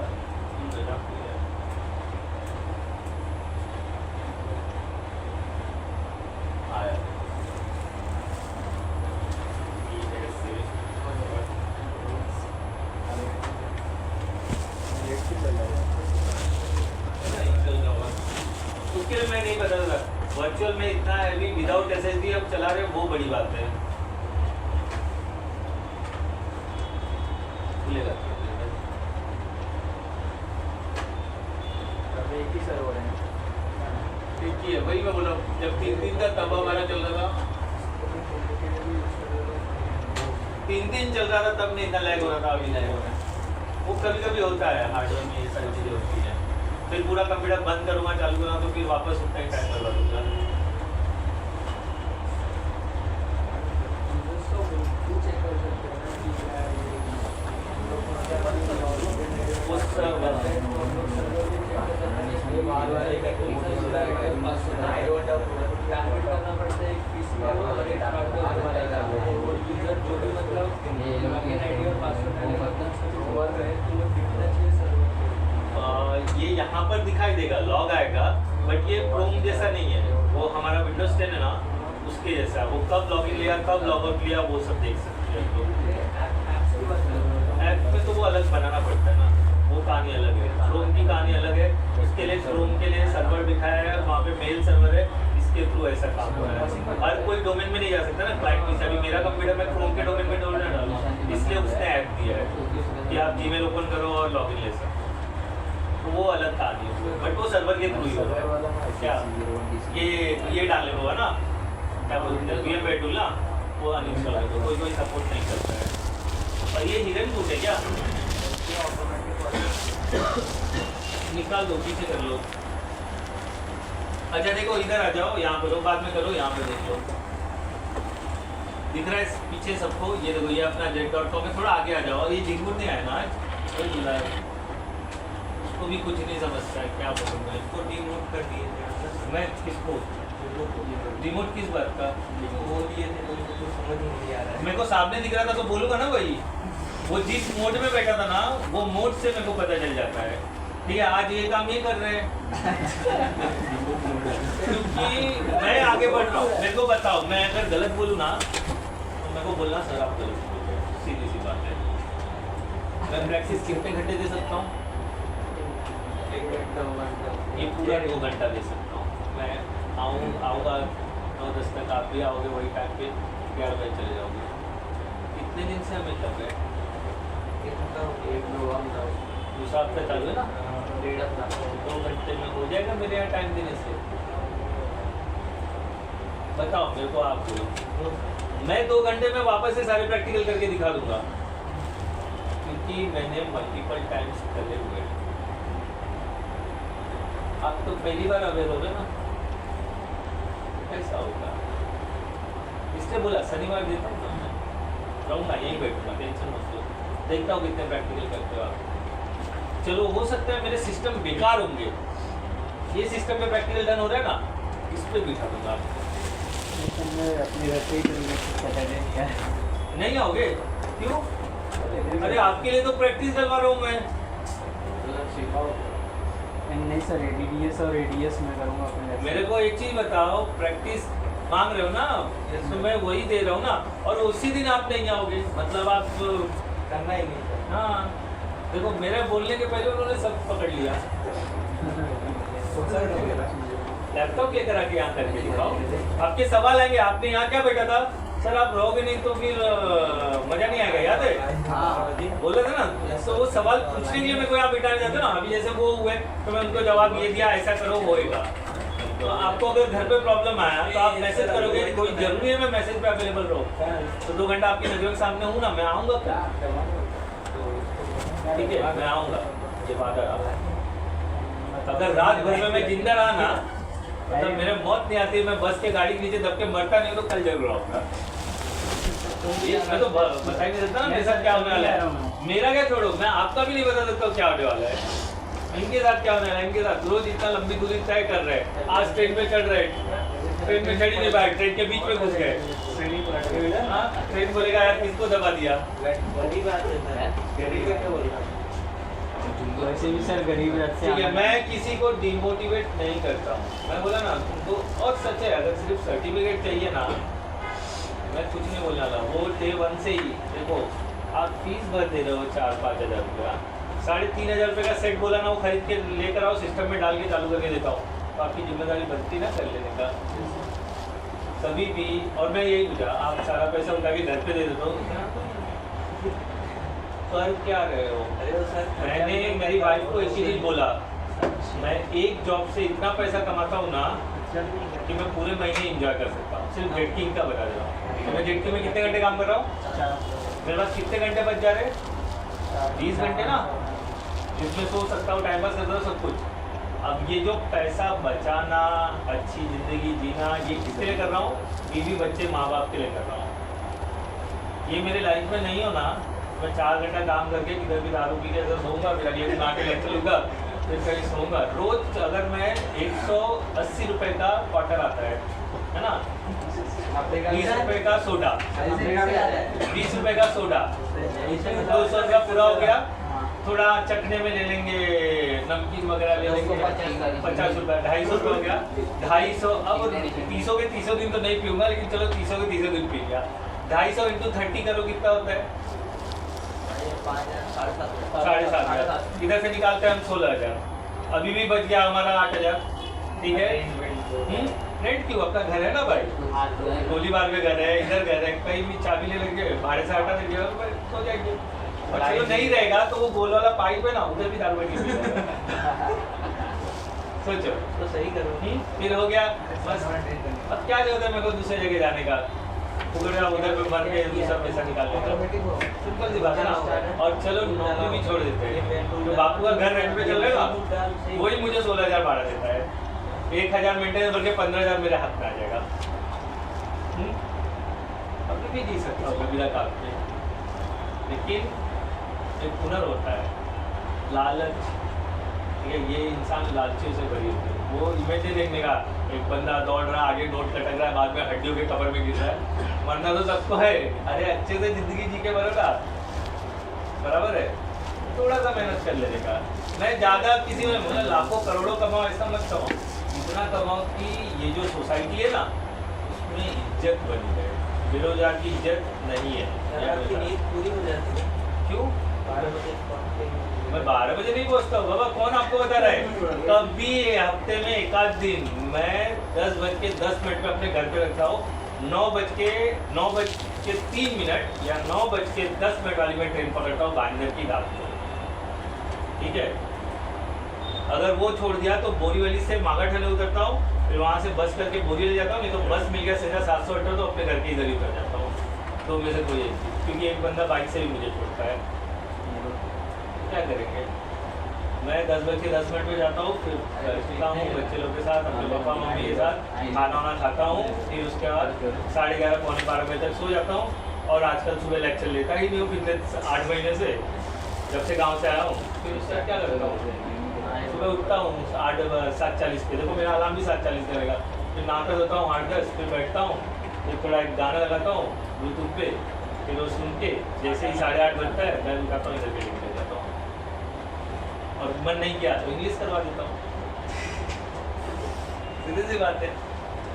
उसके लिए मैं नहीं बता रहा, वर्चुअल में इतना हैवी विदाउट SSD अब चला रहे हो, वो बड़ी बात है। एक ही सर्वर है, ठीक ही है, वही मैं बोला, जब 3 दिन का तब हमारा चल रहा था, 3 दिन चल रहा था तब नहीं इतना लैग हो रहा था, अभी लैग हो रहा है। वो कभी कभी होता है हार्डवेयर में, ये सारी चीज़ें होती हैं। फिर पूरा कंप्यूटर बंद करूँगा, चालू करूँगा तो फिर वापस उतना ही टाइम करवा दूँगा। ये यहाँ पर दिखाई देगा, लॉग आएगा, बट ये क्रोम जैसा नहीं है, वो हमारा विंडोज 10 है ना, उसके जैसा। वो कब लॉगिन लिया, कब लॉगआउट लिया, वो सब देख सकते हैं लोग। ऐप में तो वो अलग बनाना पड़ता है ना, वो कहानी अलग है, क्रोम की कहानी अलग है। उसके लिए क्रोम के लिए सर्वर दिखाया है, वहाँ पे मेल सर्वर है, इसके थ्रू ऐसा काम हो रहा है। हर कोई डोमेन में नहीं जा सकता ना, क्लाइंट की। अभी मेरा कंप्यूटर में क्रोम के डोमेन में डालूँ, इसलिए उसने ऐप दिया है कि आप जीमेल ओपन करो और लॉगिन ले सकते, तो वो अलग कहानी है, बट वो सर्वर के थ्रू ही होगा। क्या ये डालने होगा ना, क्या बोलते हैं, VMware टूल ना, वो अनइंस्टॉल है, तो कोई सपोर्ट नहीं करता है। और ये हिडन टूल है क्या, निकाल दो, पीछे कर लो। अच्छा देखो, इधर आ जाओ, यहाँ पर बाद में करो, यहाँ पे देख लो, दिख रहा है पीछे सबको। ये देखो, ये अपना jet.com में, थोड़ा आगे आ जाओ। ये जिंगुर नहीं आया ना आज, कोई बुला है, उसको भी कुछ नहीं समझता है, क्या बोलूँगा। इसको डिमोट कर दिए थे। मैं किसको रिमोट किस बात का वो दिए थे, तो मुझे कुछ समझ ही नहीं आ रहा है। मेरे को सामने दिख रहा था तो बोलूँगा ना भाई, वो जिस मोड में बैठा था ना, वो मोड से मेरे को पता चल जाता है। ठीक है, आज ये काम ये कर रहे हैं क्योंकि मैं आगे बढ़ रहा हूँ। मेरे को बताओ, मैं अगर गलत बोलूँ ना तो मेरे को बोलना सर आप गलत बोल रहे हो, सीधी सी बात है। मैं प्रैक्टिस कितने घंटे दे सकता हूँ? ये पूरा 2 घंटा दे सकता हूँ। मैं आऊँगा 9-10 तक, आप भी आओगे वही टाइम पे, 11 बजे चले जाओगे। कितने दिन से हमें कर रहे हैं? दूसरा हफ्ता चालू है ना, 1.5 हफ्ता, 2 घंटे में हो जाएगा मेरे यहाँ टाइम देने से। बताओ मेरे को, आप बोलो। मैं 2 घंटे में वापस से सारे प्रैक्टिकल करके दिखा दूंगा, क्योंकि मैंने मल्टीपल टाइम्स करे हुए। आप तो पहली बार अवेयर हो रहे ना, कैसा होगा? इसलिए बोला शनिवार देता हूँ ना, मैं रहूँगा, यहीं बैठूँगा, टेंशन मत लो। देखता हूँ कितने प्रैक्टिकल करते हो आप। चलो, हो सकता है मेरे सिस्टम बेकार होंगे, ये सिस्टम में प्रैक्टिकल डन हो रहा है ना, इस पर बिठा दूँगा आपको। नहीं आओगे? क्यों? अरे आपके लिए तो प्रैक्टिस करवा रहा हूँ मैं। नहीं सर, ADDS और ADS में करूँगा अपने। मेरे को एक चीज़ बताओ, प्रैक्टिस मांग रहे हो ना, तो मैं वही दे रहा हूँ ना, और उसी दिन आप नहीं आओगे, मतलब आप करना ही नहीं। हाँ देखो, मेरे बोलने के पहले उन्होंने सब पकड़ लिया। लैपटॉप लेकर आके यहाँ करके दिखाओ, आपके सवाल आएंगे। आपने यहाँ क्या बैठा था, सर आप रहोगे नहीं तो फिर मजा नहीं आएगा, याद है? हाँ बोले थे ना, तो वो सवाल पूछने के लिए मेरे को यहाँ बिठाने जाते ना, अभी जैसे वो हुए तो मैं उनको जवाब ये दिया, ऐसा करो होएगा। तो आपको अगर घर पे प्रॉब्लम आया तो आप मैसेज करोगे, कोई जरूरी है मैं मैसेज पे अवेलेबल रहूँ, तो 2 घंटा आपकी नजरों के सामने हूँ ना, मैं आऊँगा क्या? ठीक है, मैं आऊँगा, ये बात है। अगर रात भर में मैं जिंदा रहा ना, मतलब मेरे मौत नहीं आती, मैं बस के गाड़ी के नीचे दब के मरता नहीं तो कल जरूर आऊँगा। मैं तो बता ही नहीं सकता ना मेरे साथ क्या होने वाला है। मेरा क्या छोड़ो, मैं आपका भी नहीं बता सकता क्या होने वाला है। इनके साथ क्या होने वाला है, इनके साथ रोज इतना लंबी दूरी तय कर रहे हैं, आज ट्रेन में चढ़ रहे, ट्रेन में चढ़ ही नहीं पाए, ट्रेन के बीच में घुस गए। ट्रेन बोलेगा यार किसको दबा दिया। बड़ी बात है सर, गरीब का क्या बोलता है? वैसे भी सर गरीब रहते ठीक है, हैं। मैं किसी को डिमोटिवेट नहीं करता हूँ। मैं बोला ना तुमको, और सच है, अगर सिर्फ सर्टिफिकेट चाहिए ना, मैं कुछ नहीं बोलने वाला। वो डे 1 से ही देखो, आप फीस भर दे रहे हो 4-5 हज़ार रुपया, 3,500 रुपये का सेट बोला ना, वो खरीद के लेकर आओ, सिस्टम में डाल के चालू करके देता हूँ, तो आपकी जिम्मेदारी बनती ना कर लेने का कभी भी। और मैं यही पूछा, आप सारा पैसा उठा के घर पे दे देता हूँ, कर क्या रहे हो? अरे वो सर, मैंने मेरी वाइफ को एक ही चीज बोला, मैं एक जॉब से इतना पैसा कमाता हूँ ना कि मैं पूरे महीने एंजॉय कर सकता हूँ। सिर्फ जेटकिंग का बता रहा हूँ, तो मैं जेटकिंग में कितने घंटे काम कर रहा हूँ, मेरे पास कितने घंटे बच जा रहे हैं? 20 घंटे ना, जिसमें सो सकता हूँ, टाइम पास करता हूँ, सब कुछ। अब ये जो पैसा बचाना, अच्छी ज़िंदगी जीना, ये किसके लिए कर रहा हूँ? बीवी बच्चे माँ बाप के लिए कर रहा हूँ। ये मेरे लाइफ में नहीं हो ना, मैं 4 घंटा काम करके किधर भी दारू पी के अगर सोऊंगा, फिर अगले दिन आके लेक्चर लूँगा, फिर कहीं सोऊंगा। रोज अगर मैं 180 रुपये का क्वार्टर आता है ना, 20 रुपये का सोडा, 20 रुपये का सोडा, 200 रुपया पूरा हो गया। थोड़ा चखने में ले लेंगे, नमकीन वगैरह ले लेंगे, 50 रुपये, 250 रुपये हो गया, 250। अब 300 के 300 दिन तो नहीं पीऊँगा, लेकिन चलो 300 के 300 दिन पी गया। 250 × 30 करो, कितना होता है? 7,500। इधर से निकालते हैं हम 16,000, अभी भी बच गया हमारा 8,000। ठीक है, रेंट क्यों? अपना घर है ना भाई, गोलीबार में घर है, इधर घर है, कहीं भी चाबी ले लेंगे, भाड़े से हटा देंगे और सो जाएंगे। और चलो नहीं रहेगा तो वो गोल वाला पाइप है ना, उधर भी दारू पी सोचो तो सही करो। फिर हो गया बस। अब क्या जरूरत है मेरे को दूसरे जगह जाने का, उधर पे मर के दूसरा पैसा निकाल लेगा, सिंपल सी बात है ना। और चलो नौकरी भी छोड़ देते हैं, तो बापू का घर रेंट पे चल रहा है, वही मुझे 16,000 भाड़ा देता है, 1,000 मेंटेनेंस भर के 15,000 मेरे हाथ में आ जाएगा। अभी भी जी सकता हूँ बिना काम के, लेकिन एक हुनर होता है, लालच। ठीक है, ये इंसान लालचियों से भरी होती है। वो इमेज नहीं देखने का, एक बंदा दौड़ रहा है, आगे नोट लटक रहा है, बाद में हड्डियों के कबर में गिर रहा है, मरना तो सबको है। अरे अच्छे से जिंदगी जी के मरोगा, बराबर है। थोड़ा सा मेहनत कर लेने का। मैं ज़्यादा किसी में बोला लाखों करोड़ों कमाओ ऐसा मत कमाओ, इतना कमाओ कि ये जो सोसाइटी है ना उसमें इज्जत बनी रहे। बेरोजगार की इज्जत नहीं है। आपकी नींद पूरी हो जाती है क्यों? 12 बजे पहुंचते हैं। मैं 12 बजे नहीं पहुंचता हूँ बाबा, कौन आपको बता रहा है? कभी हफ्ते में एक आध दिन मैं 10:10 पे अपने घर पे रखता हूँ। 9:03 या 9:10 वाली मैं ट्रेन पकड़ता हूँ बांधर की रात को। ठीक है, अगर वो छोड़ दिया तो बोरीवली से मागाठले उतरता हूँ, फिर वहाँ से बस करके बोरीवली जाता हूँ, नहीं तो बस मिल गया सीधा 718 तो अपने घर के इधर ही उतर जाता हूँ। तो में से कोई, क्योंकि एक बंदा बाइक से भी मुझे छोड़ता है, क्या करेंगे। मैं 10:10 पे जाता हूँ, फिर सोता हूँ बच्चे लोग के साथ, अपने पापा मम्मी के साथ खाना वाना खाता हूँ, फिर उसके बाद 11:30 पौने 12 बजे तक सो जाता हूँ। और आजकल सुबह लेक्चर लेता ही नहीं हूँ पिछले 8 महीने से, जब से गाँव से आया हूँ। फिर उसके बाद क्या करता हूँ, सुबह उठता हूँ 7:40 पे, देखो मेरा अलार्म भी 7:40 करेगा, फिर नहाता धोता हूँ 8:10, फिर बैठता हूँ, फिर थोड़ा एक गाना लगाता हूँ ब्लूटूथ पे, फिर वो सुन के जैसे ही 8:30 बजता है मैं उठाता हूँ, इधर के लिए जाता हूँ। और मन नहीं किया तो इंग्लिश करवा देता हूँ, सीधी सी बात है।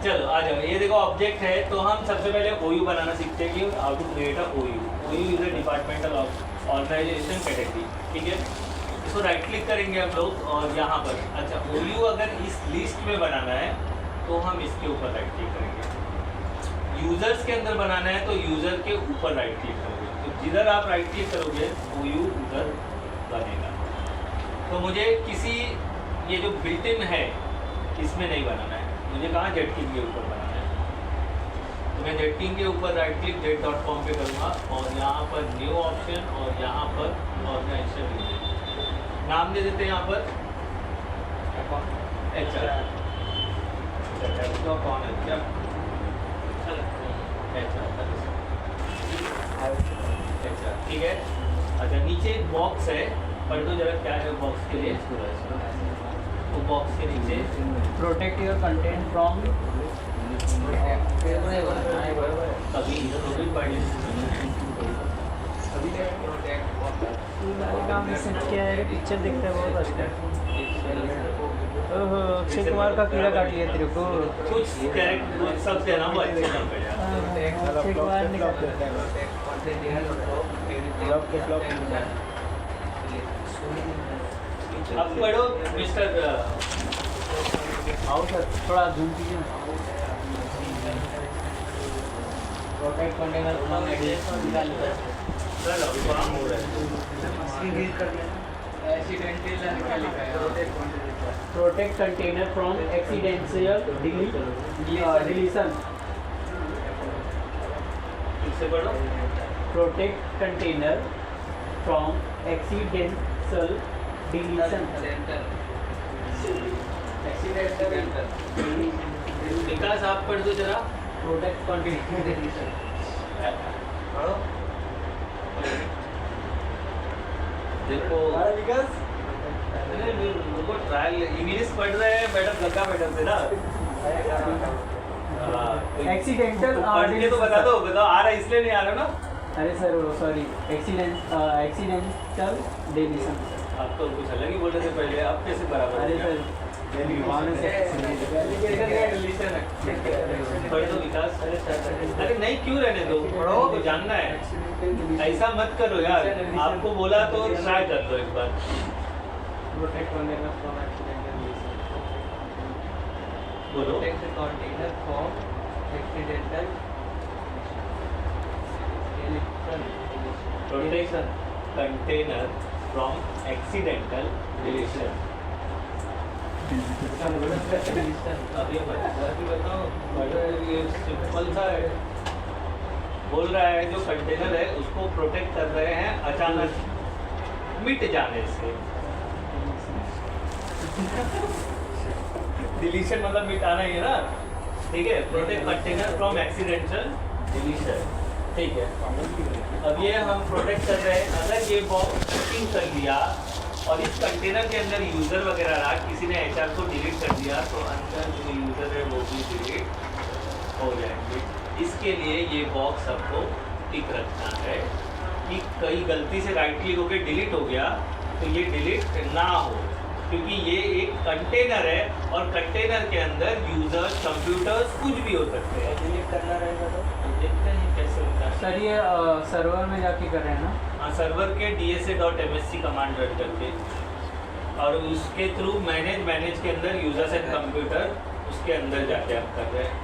चलो आ जाओ, ये देखो ऑब्जेक्ट है, तो हम सबसे पहले OU बनाना सीखते हैं कि how to create a OU। OU is a departmental organization category. ठीक है, इसको राइट क्लिक करेंगे हम लोग और यहाँ पर, अच्छा OU अगर इस लिस्ट में बनाना है तो हम इसके ऊपर राइट क्लिक करेंगे। यूजर्स के अंदर बनाना है तो यूजर के ऊपर राइट क्लिक करोगे, तो जिधर आप राइट क्लिक करोगे OU उधर बनेगा। तो मुझे किसी ये जो बिल्ट इन है इसमें नहीं बनाना है, मुझे कहाँ जेटकिंग के ऊपर बनाना है। तो मैं जेटकिंग के ऊपर राइट क्लिक jet.com पे करूँगा और यहाँ पर न्यू ऑप्शन और यहाँ पर ऑर्गेनाइजेशन नाम दे देते हैं यहाँ पर HR कौन है क्या अच्छा ठीक है। अच्छा नीचे एक बॉक्स है, पढ़ दो जरा क्या है बॉक्स के लिए। तो बॉक्स के नीचे प्रोटेक्ट योर कंटेंट फ्रॉम अभी पढ़ क्या है पिक्चर देखते हैं बहुत अच्छा। ओहो अक्षय कुमार का कीड़ा काट लिया तेरे को। कुछ कैरेक्टर सब देना वो अच्छे नाम पे अक्षय कुमार ने अब पढ़ो मिस्टर आओ सर थोड़ा जूम कीजिए। प्रोटेक्ट कंटेनर फ्रॉम सर अभी काम हो रहा है। Protect container from accidental deletion. इससे पढ़ो protect container from accidental deletion. Vikas आप पढ़ दो जरा। Protect container deletion. पढ़ो देखो विकास ट्रायल इंग्लिश पढ़ रहे हैं मैडम लगा मैडम से ना एक्सीडेंटल पढ़ के तो बता दो बताओ आ रहा है इसलिए नहीं आ रहा ना। अरे सर सॉरी एक्सीडेंटल डिलीशन। आप तो कुछ अलग ही बोल रहे थे पहले, अब कैसे बराबर अरे हो गया? सर पढ़ दो विकास। अरे नहीं क्यों रहने दो, पढ़ो तो जानना है, ऐसा मत करो यार। आपको बोला तो ट्राई कर लो एक बार। प्रोटेक्ट कंटेनर फ्रॉम एक्सीडेंटल बोलो container from accidental protection container from accidental deletion. अभी बताओ ये सिंपल सा है, बोल रहा है जो कंटेनर है उसको प्रोटेक्ट कर रहे हैं अचानक मिट जाने से। डिलीशन मतलब मिटाना ही है ना, ठीक है। Protect container from accidental deletion, ठीक है। अब ये हम प्रोटेक्ट कर रहे हैं, अगर ये बॉक्स चेकिंग कर दिया और इस कंटेनर के अंदर यूज़र वगैरह रहा, किसी ने HR को डिलीट कर दिया तो अंदर जो यूज़र है वो भी डिलीट हो जाएंगे। इसके लिए ये बॉक्स आपको टिक रखना है कि कहीं गलती से राइट क्लिक होकर डिलीट हो गया तो ये डिलीट ना हो, क्योंकि ये एक कंटेनर है और कंटेनर के अंदर यूज़र्स कंप्यूटर्स कुछ भी हो सकते हैं। डिलीट करना रहेगा तो देखते हैं कैसे होता है। सर ये सर्वर में जाके कर रहे हैं ना। हाँ सर्वर के dsa.msc कमांड रन करके और उसके थ्रू मैनेज के अंदर यूजर्स एंड कंप्यूटर उसके अंदर जाके आप कर रहे हैं,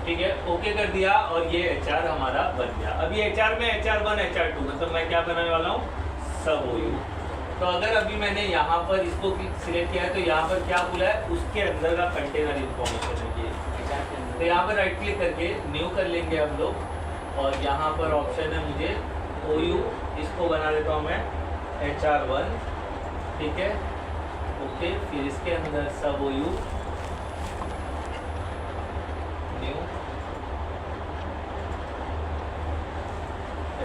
ठीक है। ओके कर दिया और ये HR हमारा बन गया। अब ये HR में HR1 HR2 मतलब मैं क्या बनाने वाला हूँ, सब OU। तो अगर अभी मैंने यहाँ पर इसको सिलेक्ट किया है तो यहाँ पर क्या बोला है, उसके अंदर का कंटेनर इन्फॉर्मेशन है ये। तो यहाँ पर राइट क्लिक करके न्यू कर लेंगे हम लोग और यहाँ पर ऑप्शन है मुझे OU, इसको बना देता हूँ मैं HR1, ठीक है। ओके फिर इसके अंदर सब OU न्यू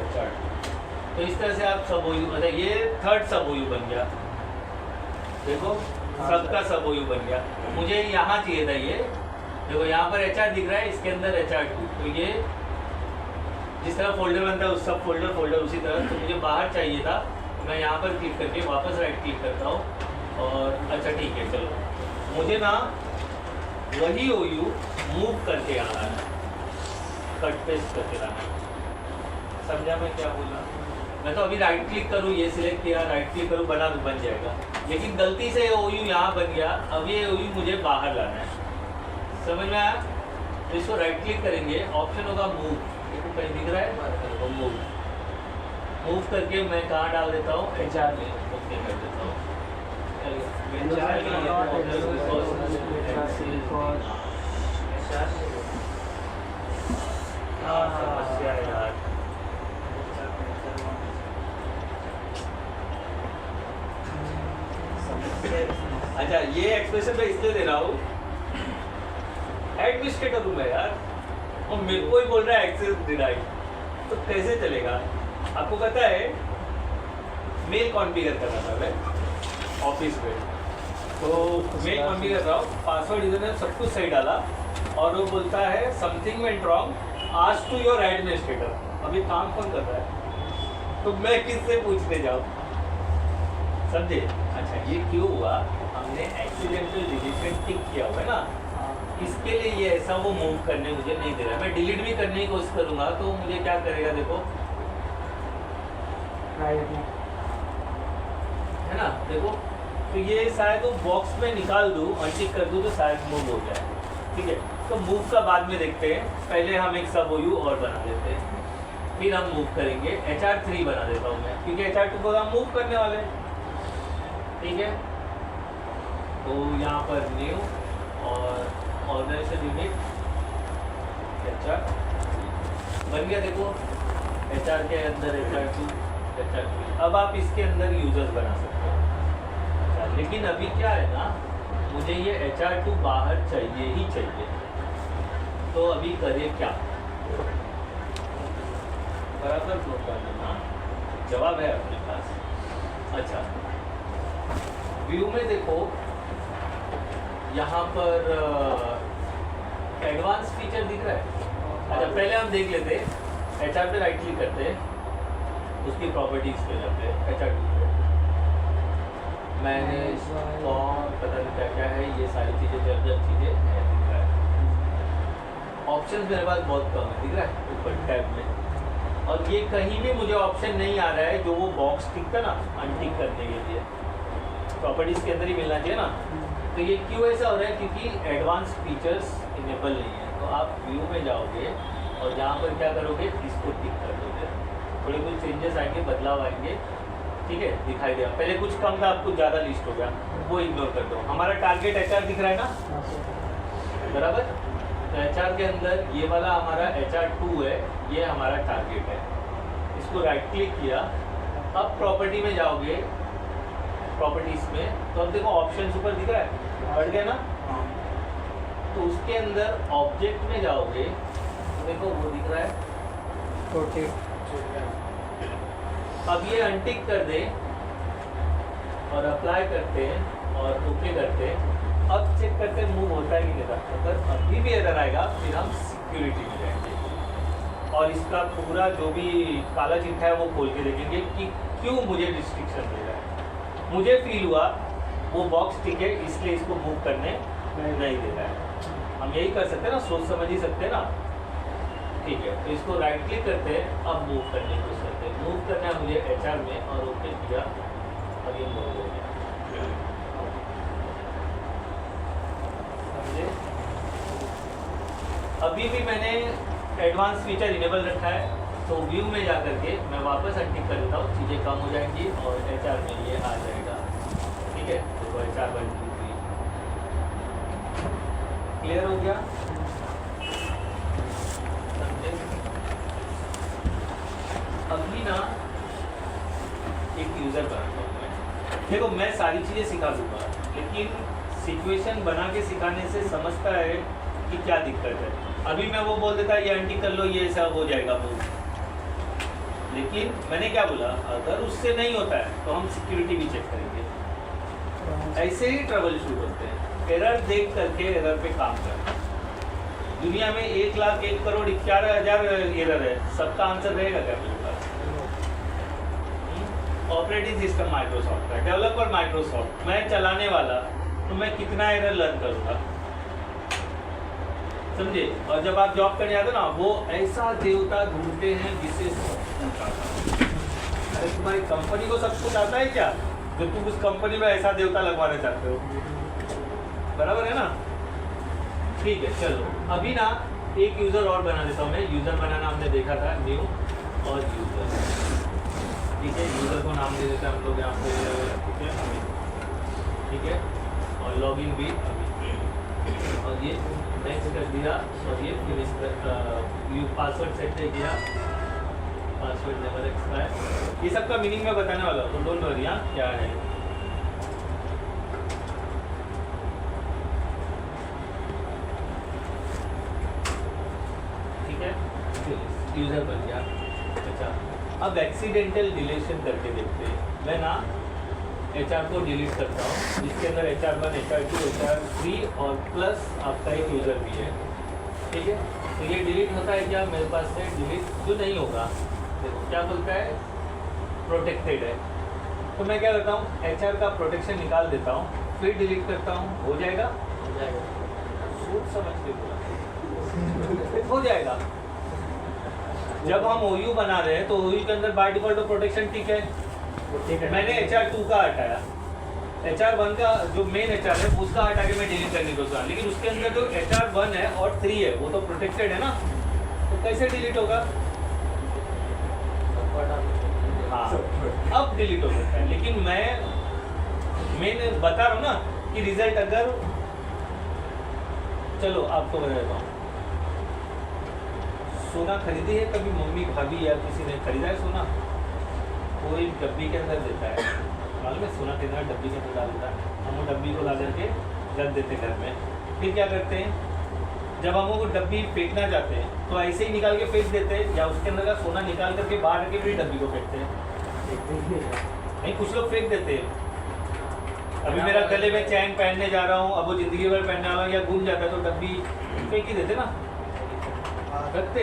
HR2। तो इस तरह से आप सब OU, मतलब ये थर्ड सब OU बन गया, देखो सबका सब OU बन गया। मुझे यहाँ चाहिए था ये, देखो यहाँ पर HR दिख रहा है, इसके अंदर HR2। तो ये जिस तरह फोल्डर बनता है उस सब फोल्डर उसी तरह। तो मुझे बाहर चाहिए था, मैं यहाँ पर क्लिक करके वापस राइट क्लिक करता हूँ और अच्छा ठीक है चलो, मुझे ना वही OU मूव करके आना है, कट पेस्ट करके लाना है। समझा मैं क्या बोला? मैं तो अभी राइट क्लिक करूँ, ये सिलेक्ट किया, राइट क्लिक करूँ, बना दूँ, बन जाएगा। लेकिन गलती से OU यहाँ बन गया, अब ये OU मुझे बाहर लाना है। समझ में आया? तो इसको राइट क्लिक करेंगे, ऑप्शन होगा मूव, देखो कहीं दिख रहा है मूव। मूव करके मैं कहाँ डाल देता हूँ, HR में ओके कर देता हूँ। समस्या है यार। अच्छा ये एक्सप्रेशन मैं इसलिए दे रहा हूँ, एडमिनिस्ट्रेटर हूँ मैं यार, और मेरे को ही बोल रहा है एक्सेस डिनाइड, तो कैसे चलेगा। आपको पता है मेल कॉन्फ़िगर करना था मैं ऑफिस में, तो मेल कॉन्फ़िगर कर रहा हूँ, पासवर्ड यूजर ने सब कुछ सही डाला और वो बोलता है something went wrong, ask to your administrator. अभी काम कौन कर रहा है, तो मैं किससे पूछने जाऊँ, समझे। अच्छा ये क्यों हुआ, हमने एक्सीडेंटल डिलीशन टिक किया हुआ है ना, इसके लिए ये ऐसा वो मूव करने मुझे नहीं दे रहा। मैं डिलीट भी करने की कोशिश करूंगा तो मुझे क्या करेगा, देखो है ना, देखो तो ये शायद वो बॉक्स में निकाल दूँ, अनटिक कर दूँ तो शायद मूव हो जाए। ठीक है, तो मूव का बाद में देखते हैं, पहले हम एक सब OU और बना देते हैं, फिर हम मूव करेंगे। HR3 बना देता हूँ मैं, क्योंकि HR2 को हम मूव करने वाले हैं। ठीक है, तो यहाँ पर न्यू और ऑर्गेनाइजेशन यूनिट HR बन गया। देखो HR के अंदर HR2 HR3, अब आप इसके अंदर यूजर्स बना सकते हो। अच्छा लेकिन अभी क्या है ना, मुझे ये HR2 बाहर चाहिए ही चाहिए, तो अभी करें क्या, बराबर फ्लो कर देना, जवाब है अपने पास। अच्छा व्यू में देखो यहाँ पर एडवांस फीचर दिख रहा है। अच्छा पहले हम देख लेते, HR पे राइट क्लिक करते हैं, उसकी प्रॉपर्टीज पे जाते हैं, HR2 पे मैनेज फॉर्म पता नहीं क्या क्या है, ये सारी चीज़ें जब चीज़ें हैं दिख रहा है। ऑप्शन मेरे पास बहुत कम है, दिख रहा है ऊपर टैब में, और ये कहीं भी मुझे ऑप्शन नहीं आ रहा है जो वो बॉक्स टिक था ना अनटिक करने के लिए, प्रॉपर्टीज के अंदर ही मिलना चाहिए ना। तो ये क्यों ऐसा हो रहा है, क्योंकि एडवांस फीचर्स इनेबल नहीं है। तो आप व्यू में जाओगे और यहाँ पर क्या करोगे, इसको टिक कर दोगे, थोड़े कुछ चेंजेस आएंगे, बदलाव आएंगे। ठीक है, दिखाई दिया, पहले कुछ कम था अब कुछ ज़्यादा लिस्ट हो गया, वो इग्नोर कर दो। हमारा टारगेट HR दिख रहा है ना, बराबर। तो HR के अंदर ये वाला हमारा HR2 है, ये हमारा टारगेट है। इसको राइट क्लिक किया, अब प्रॉपर्टी में जाओगे, प्रॉपर्टीज में तो अब देखो ऑप्शन ऊपर दिख रहा है, बढ़ गया ना। तो उसके अंदर ऑब्जेक्ट में जाओगे तो देखो वो दिख रहा है, अब ये अनटिक कर दे और अप्लाई करते हैं और ओके करते हैं। अब चेक करते हैं मूव होता है कि नहीं होता। अगर अभी भी एरर आएगा फिर हम सिक्योरिटी में जाएंगे और इसका पूरा जो भी काला चिन्ह है वो खोल के देखेंगे कि क्यों मुझे रिस्ट्रिक्शन दे रहा है। मुझे फील हुआ वो बॉक्स ठीक है इसलिए इसको मूव करने नहीं दे रहा है। हम यही कर सकते हैं ना, सोच समझ ही सकते हैं ना। ठीक है, तो इसको राइट क्लिक करते हैं, अब मूव करने की कोशिश करते हैं। मूव करना है मुझे HR में और ओके किया और ये मूव हो गया। समझे? अभी भी मैंने एडवांस फीचर इनेबल रखा है, तो व्यू में जा करके मैं वापस अनटिक कर देता हूँ, चीज़ें कम हो जाएंगी और HR में ये आ जाएगा। ठीक है, तो HR 1 2 3 क्लियर हो गया। अभी ना एक यूज़र बनाता हूँ मैं। देखो मैं सारी चीज़ें सिखा दूँगा, लेकिन सिचुएशन बना के सिखाने से समझता है कि क्या दिक्कत है। अभी मैं वो बोल देता है ये अनटिक कर लो, ये सब हो जाएगा मूव। लेकिन मैंने क्या बोला, अगर उससे नहीं होता है तो हम सिक्योरिटी भी चेक करेंगे। ऐसे ही ट्रबल शूट होते हैं, एरर देख करके एरर पे काम करना। दुनिया में 1,01,41,000 एरर है, सबका आंसर रहेगा क्या मेरे पास? ऑपरेटिंग सिस्टम माइक्रोसॉफ्ट का, डेवलपर माइक्रोसॉफ्ट, मैं चलाने वाला, तो मैं कितना एरर लर्न करूँगा, समझे? और जब आप जॉब करने जाते हो ना, वो ऐसा देवता ढूंढते हैं जिसे अरे तुम्हारी कंपनी को सब कुछ आता है क्या, जो तुम उस कंपनी में ऐसा देवता लगवाना चाहते हो? बराबर है ना? ठीक है, चलो अभी ना एक यूज़र और बना देता हूँ मैं। यूज़र बनाना हमने देखा था, न्यू और यूज़र, ठीक है। यूज़र को नाम दे देते हैं हम लोग यहाँ पे, ठीक है, अमित, ठीक है। और लॉगिन भी अमित, और ये नेक्स्ट कर दिया, और ये फिनिश कर, पासवर्ड सेट कर दिया, पासवर्ड नेवर एक्सपायर। ये सब का मीनिंग मैं बताने वाला हूँ, तो डोंट वरी हाँ क्या है। ठीक है, यूज़र बन गया। अच्छा, अब एक्सीडेंटल डिलीशन करके देखते हैं। मैं ना HR को डिलीट करता हूँ, जिसके अंदर HR1, HR2, HR3 और प्लस आपका एक यूज़र भी है, ठीक है। तो ये डिलीट होता है क्या मेरे पास से? डिलीट जो नहीं होगा, देखो क्या बोलता है, प्रोटेक्टेड है। तो मैं क्या करता हूँ, HR का प्रोटेक्शन निकाल देता हूँ, फिर डिलीट करता हूँ, हो जाएगा? सोच समझ के बोला, हो जाएगा। जब हम OU बना रहे हैं तो OU के अंदर बाय डिफॉल्ट प्रोटेक्शन ठीक है, मैंने HR2 का हटाया, HR1 का जो मेन HR है उसका हटा के मैं डिलीट करने को सोचा, लेकिन उसके अंदर जो HR1 है और 3 है वो तो प्रोटेक्टेड है ना, तो कैसे डिलीट होगा? हाँ, अब डिलीट हो सकता है। लेकिन मैं बता रहा हूँ ना कि रिजल्ट अगर, चलो आपको बता देता हूँ, सोना खरीदी है कभी मम्मी भाभी या किसी ने खरीदा है सोना? कोई डब्बी के अंदर देता है, मालूम है, सोना खरीदना डब्बी के अंदर डाल देता है, हम वो डब्बी को ला करके रख देते घर में। फिर क्या करते हैं, जब हम वो डब्बी फेंकना चाहते हैं तो ऐसे ही निकाल के फेंक देते हैं, या उसके अंदर का सोना निकाल करके बाहर रख के फिर डब्बी को फेंकते हैं। नहीं, कुछ लोग फेंक देते हैं। अभी मेरा गले में चैन पहनने जा रहा हूँ, अब वो जिंदगी भर पहनने वाला हूँ, या घूम जाता है तो डब्बी फेंक ही देते ना, रखते।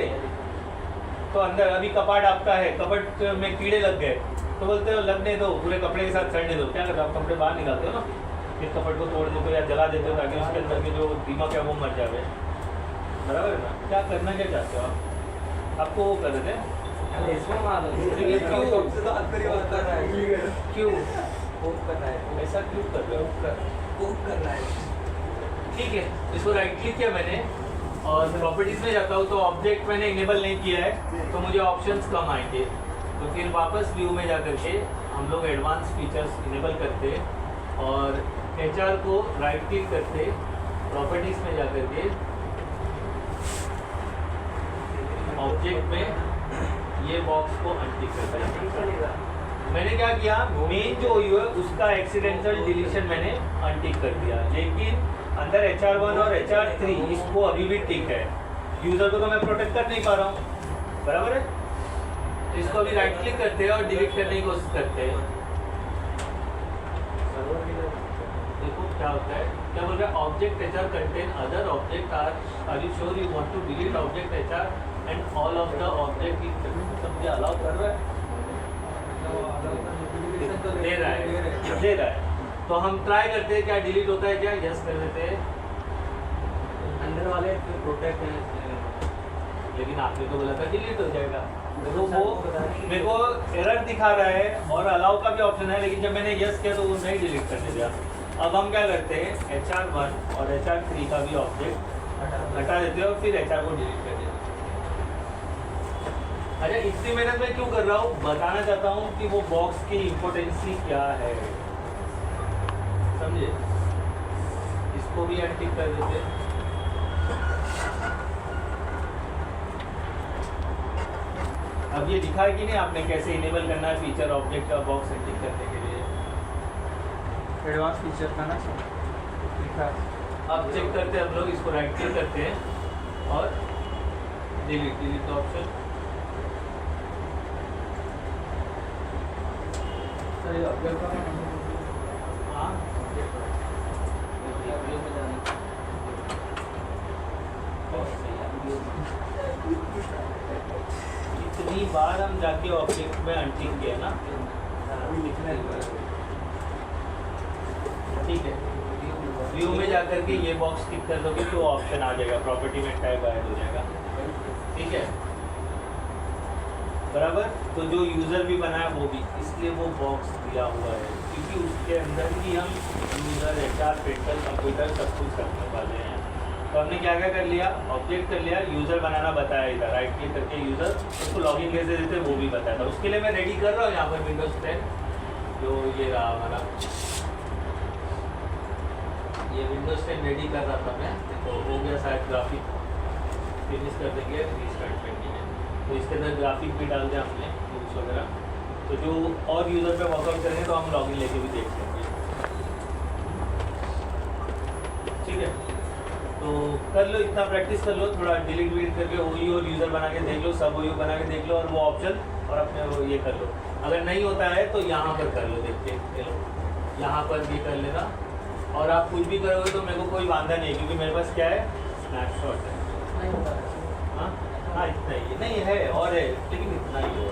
तो अंदर अभी कपाट आपका है, कपट में कीड़े लग गए तो बोलते हो लगने दो, पूरे कपड़े के साथ सड़ने दो। क्या करते हो आप, कपड़े बाहर निकालते हो ना, फिर कपट को तोड़ देते हो या जला देते हो ताकि उसके अंदर के जो दीमक है वो मर जाए, बराबर है ना? क्या करना क्या चाहते हो आप? आपको वो कर रहे थे, क्यों ऐसा क्यों कर रहे हो? ठीक है, इसको राइट क्लिक किया मैंने और प्रॉपर्टीज में जाता हूँ तो ऑब्जेक्ट मैंने इनेबल नहीं किया है तो मुझे ऑप्शंस कम आएंगे। तो फिर वापस व्यू में जा करके हम लोग एडवांस फीचर्स इनेबल करते और HR को राइट क्लिक करते, प्रॉपर्टीज में जा करके ऑब्जेक्ट में ये बॉक्स को अनटिक करते। मैंने क्या किया, मेन जो OU है उसका एक्सीडेंटल डिलीशन मैंने अनटिक कर दिया, लेकिन अंदर HR1 और HR3 इसको अभी भी टिक है। यूज़र को तो मैं प्रोटेक्ट कर नहीं पा रहा हूँ, बराबर है। तो इसको अभी राइट क्लिक करते हैं और डिलीट करने की कोशिश करते हैं। देखो क्या होता है, क्या बोल रहा है, object HR contain other object are you sure you want to delete object HR and all of the object in सब अलाउ कर रहा है, दे रहा है। तो हम ट्राई करते हैं क्या डिलीट होता है क्या, यस कर देते हैं, अंदर वाले प्रोटेक्ट है, लेकिन आपने तो बोला था डिलीट हो जाएगा। तो वो मेरे को एरर दिखा रहा है और अलाउ का भी ऑप्शन है, लेकिन जब मैंने यस किया तो वो नहीं डिलीट करने दिया। अब हम क्या करते हैं, HR1 और HR3 का भी ऑब्जेक्ट हटा देते हैं और फिर HR को डिलीट कर देते हैं। अच्छा, इतनी मेहनत मैं क्यों कर रहा हूँ, बताना चाहता हूँ कि वो बॉक्स की इम्पोर्टेंसी क्या है, समझे। इसको भी अनटिक कर देते हैं। अब ये दिखा है कि नहीं आपने कैसे इनेबल करना है फीचर ऑब्जेक्ट का बॉक्स अनटिक करने के लिए, एडवांस फीचर का ना सर दिखा। अब चेक करते हैं हम लोग, इसको राइट क्लिक करते हैं और डिलीट ऑप्शन। सर ये अपडेट का हाँ, इतनी बार हम जाके ऑब्जेक्ट में अनटिक किया ना, ठीक है। व्यू में जाकर के ये बॉक्स टिक कर दोगे तो ऑप्शन आ जाएगा, प्रॉपर्टी में टैग ऐड हो जाएगा, ठीक है, बराबर। तो जो यूज़र भी बनाया वो भी, इसलिए वो बॉक्स दिया हुआ है क्योंकि उसके अंदर ही हम यूज़र HR पेंटल कंप्यूटर सब कुछ रखने वाले हैं। तो हमने क्या क्या कर लिया, ऑब्जेक्ट कर लिया, यूज़र बनाना बताया इधर, राइट क्लिक करके यूज़र उसको लॉगिन कैसे देते वो भी बताया था। उसके लिए मैं रेडी कर रहा हूँ यहाँ पर विंडोज 10 जो ये रहा हमारा, ये विंडोज 10 रेडी कर रहा था मैं, तो हो गया शायद ग्राफिक फिनिश कर देंगे रीस्टार्ट पेंटिंग है। तो इसके अंदर ग्राफिक भी डाल दिया हमने टूल्स वगैरह, तो जो और यूज़र पे वर्कआउट करेंगे तो हम लॉगिन लेके भी देख लेंगे, ठीक है। तो कर लो, इतना प्रैक्टिस कर लो, थोड़ा डिलीट विलीट करके वही और यूज़र बना के देख लो, सब वही बना के देख लो और वो ऑप्शन और अपने वो ये कर लो। अगर नहीं होता है तो यहाँ पर कर लो, देखते ले लो, यहाँ पर भी कर लेना। और आप कुछ भी करोगे तो मेरे को कोई वादा नहीं है, क्योंकि मेरे पास क्या है, स्नैपशॉट है। हाँ हाँ, इतना ही नहीं है और है, लेकिन इतना ही हो।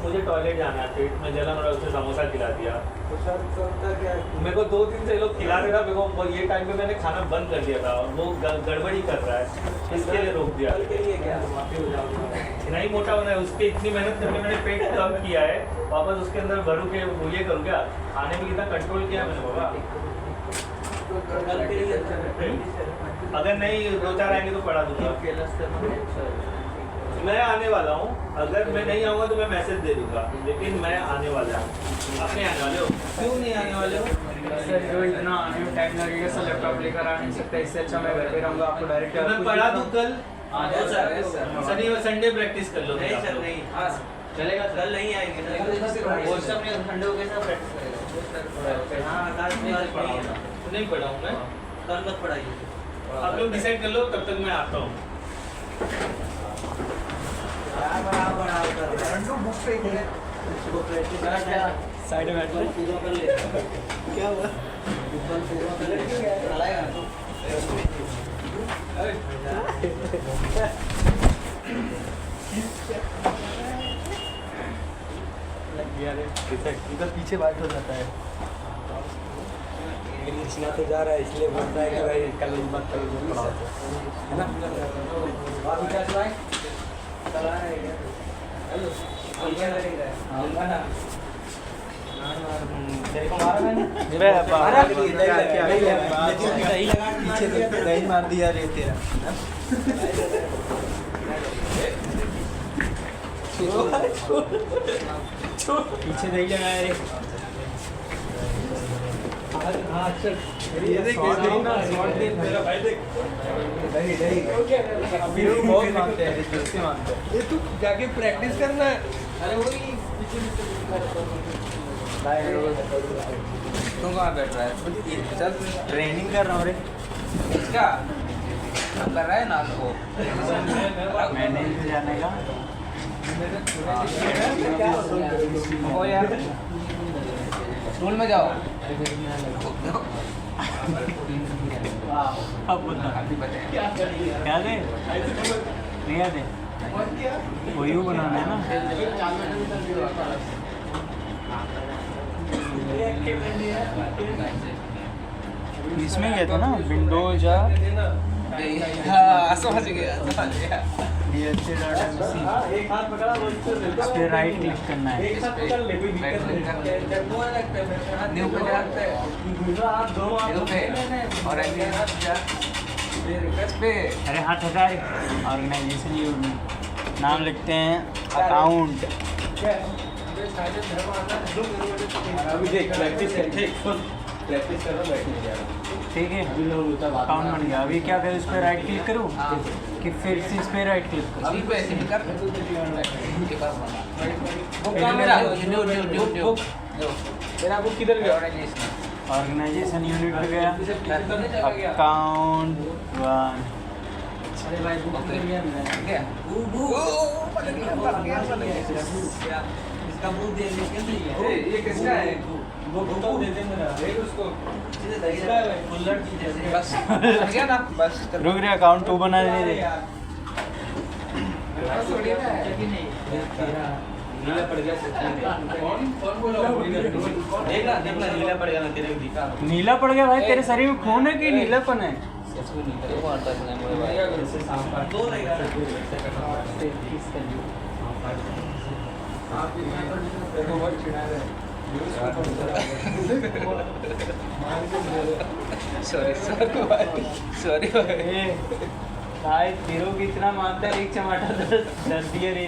मुझे टॉयलेट जाना है, पेट में जलन और उसे समोसा खिला दिया। तो सर चलता क्या है? मेरे को 2 दिन से लोग खिला रहे था, मेरे को ये टाइम पे मैंने खाना बंद कर दिया था, वो गड़बड़ी कर रहा है, इसके लिए रोक दिया। कल के लिए क्या माफी हो जाऊंगा? नहीं मोटा होना है, उस पर इतनी मेहनत करके मैंने पेट कम किया है, वापस उसके अंदर भरू के वो ये करूँ क्या? खाने में कितना कंट्रोल किया मैंने बाबा। कल के लिए अच्छा अगर नहीं 2-4 आएंगे तो पढ़ा दूंगा। मैं आने वाला हूँ, अगर मैं नहीं आऊँगा तो मैं मैसेज दे दूँगा, लेकिन मैं आने वाला हूँ। अपने आने वाले हो? क्यों नहीं आने वाले हो? सर जो इतना आने में टाइम लगेगा सर, लैपटॉप लेकर आ नहीं सकता, इससे अच्छा मैं घर पे रहूँगा, आपको डायरेक्ट मैं पढ़ा दूँ कल, सर शनि और संडे प्रैक्टिस कर लो। नहीं सर नहीं, हाँ चलेगा कल नहीं आएंगे सर। वो सब नहीं, संडे को कैसा प्रैक्टिस करेगा? हाँ आज नहीं है, नहीं पढ़ा हूँ मैं, कल मत पढ़ाइए। आप लोग डिसाइड कर लो, तब तक मैं आता हूँ। साइड में बैठ लो। क्या हुआ? इधर पीछे बात हो जाता है। लिखना तो जा रहा है, इसलिए बोलता है कि भाई कल मत कल है ना। बाकी क्या चला है? चला है क्या? हेलो क्या करेगा? तेरे को मारा मैंने? मारा दही लगा पीछे तो दही मार दिया रे तेरा। पीछे दही लगाया रे। हाँ चल ये देख दही ना शॉर्ट दे मेरा भाई देख दही दही अभी बहुत मानते हैं, इससे मानते हैं। ये तू जाके प्रैक्टिस करना है। अरे वही तुम कहाँ बैठ रहा है? चल ट्रेनिंग कर रहा हूँ रे। इसका कर रहा है ना आपको मैंने जाने का ओ यार स्कूल में जाओ। अब बता अभी बताए क्या दे नहीं याद है वो यू बनाना है ना। इसमें गए थे ना विंडोज हाँ समझ गया एक हाथ पकड़ा वो इस पे राइट क्लिक करना है। एक हाथ पकड़ ले, कोई दिक्कत नहीं। न्यू पे जाते हैं आप दोनों न्यू पे और रिक्वेस्ट पे। अरे हाथ हटा, ऑर्गेनाइजेशन यूनिट नाम लिखते हैं अकाउंट। अभी देख प्रैक्टिस कर, ठीक प्रैक्टिस कर रहा बैठने जा रहा। ठीक है अकाउंट बन गया। अभी क्या करूँ, इस पर राइट क्लिक करूँ कि फिर से इस पर राइट क्लिक करूँ? अभी पे ऐसे भी कर के पास बुक कहाँ मेरा न्यू तेरा बुक किधर गया? ऑर्गेनाइजेशन यूनिट पे गया, अकाउंट 1। अरे भाई बुक किधर गया मेरा? क्या इसका बुक दे दे। ये किसका है? वो बुक दे दे मेरा, देख उसको सीधे दही का है कुल्लड़ की जैसे। बस हो गया ना बस रुक रे, अकाउंट 2 बना दे दे। नीला पड़ गया कौन बोला? देखना देखना नीला पड़ गया ना तेरे को दिखा। नीला पड़ गया भाई, तेरे शरीर में खून है कि नीलापन है? दो रहेगा। देखो बहुत चिढ़ा रहा है। सॉरी भाई तेरे को कितना मानता है, एक चमाटा 10 दिए रे।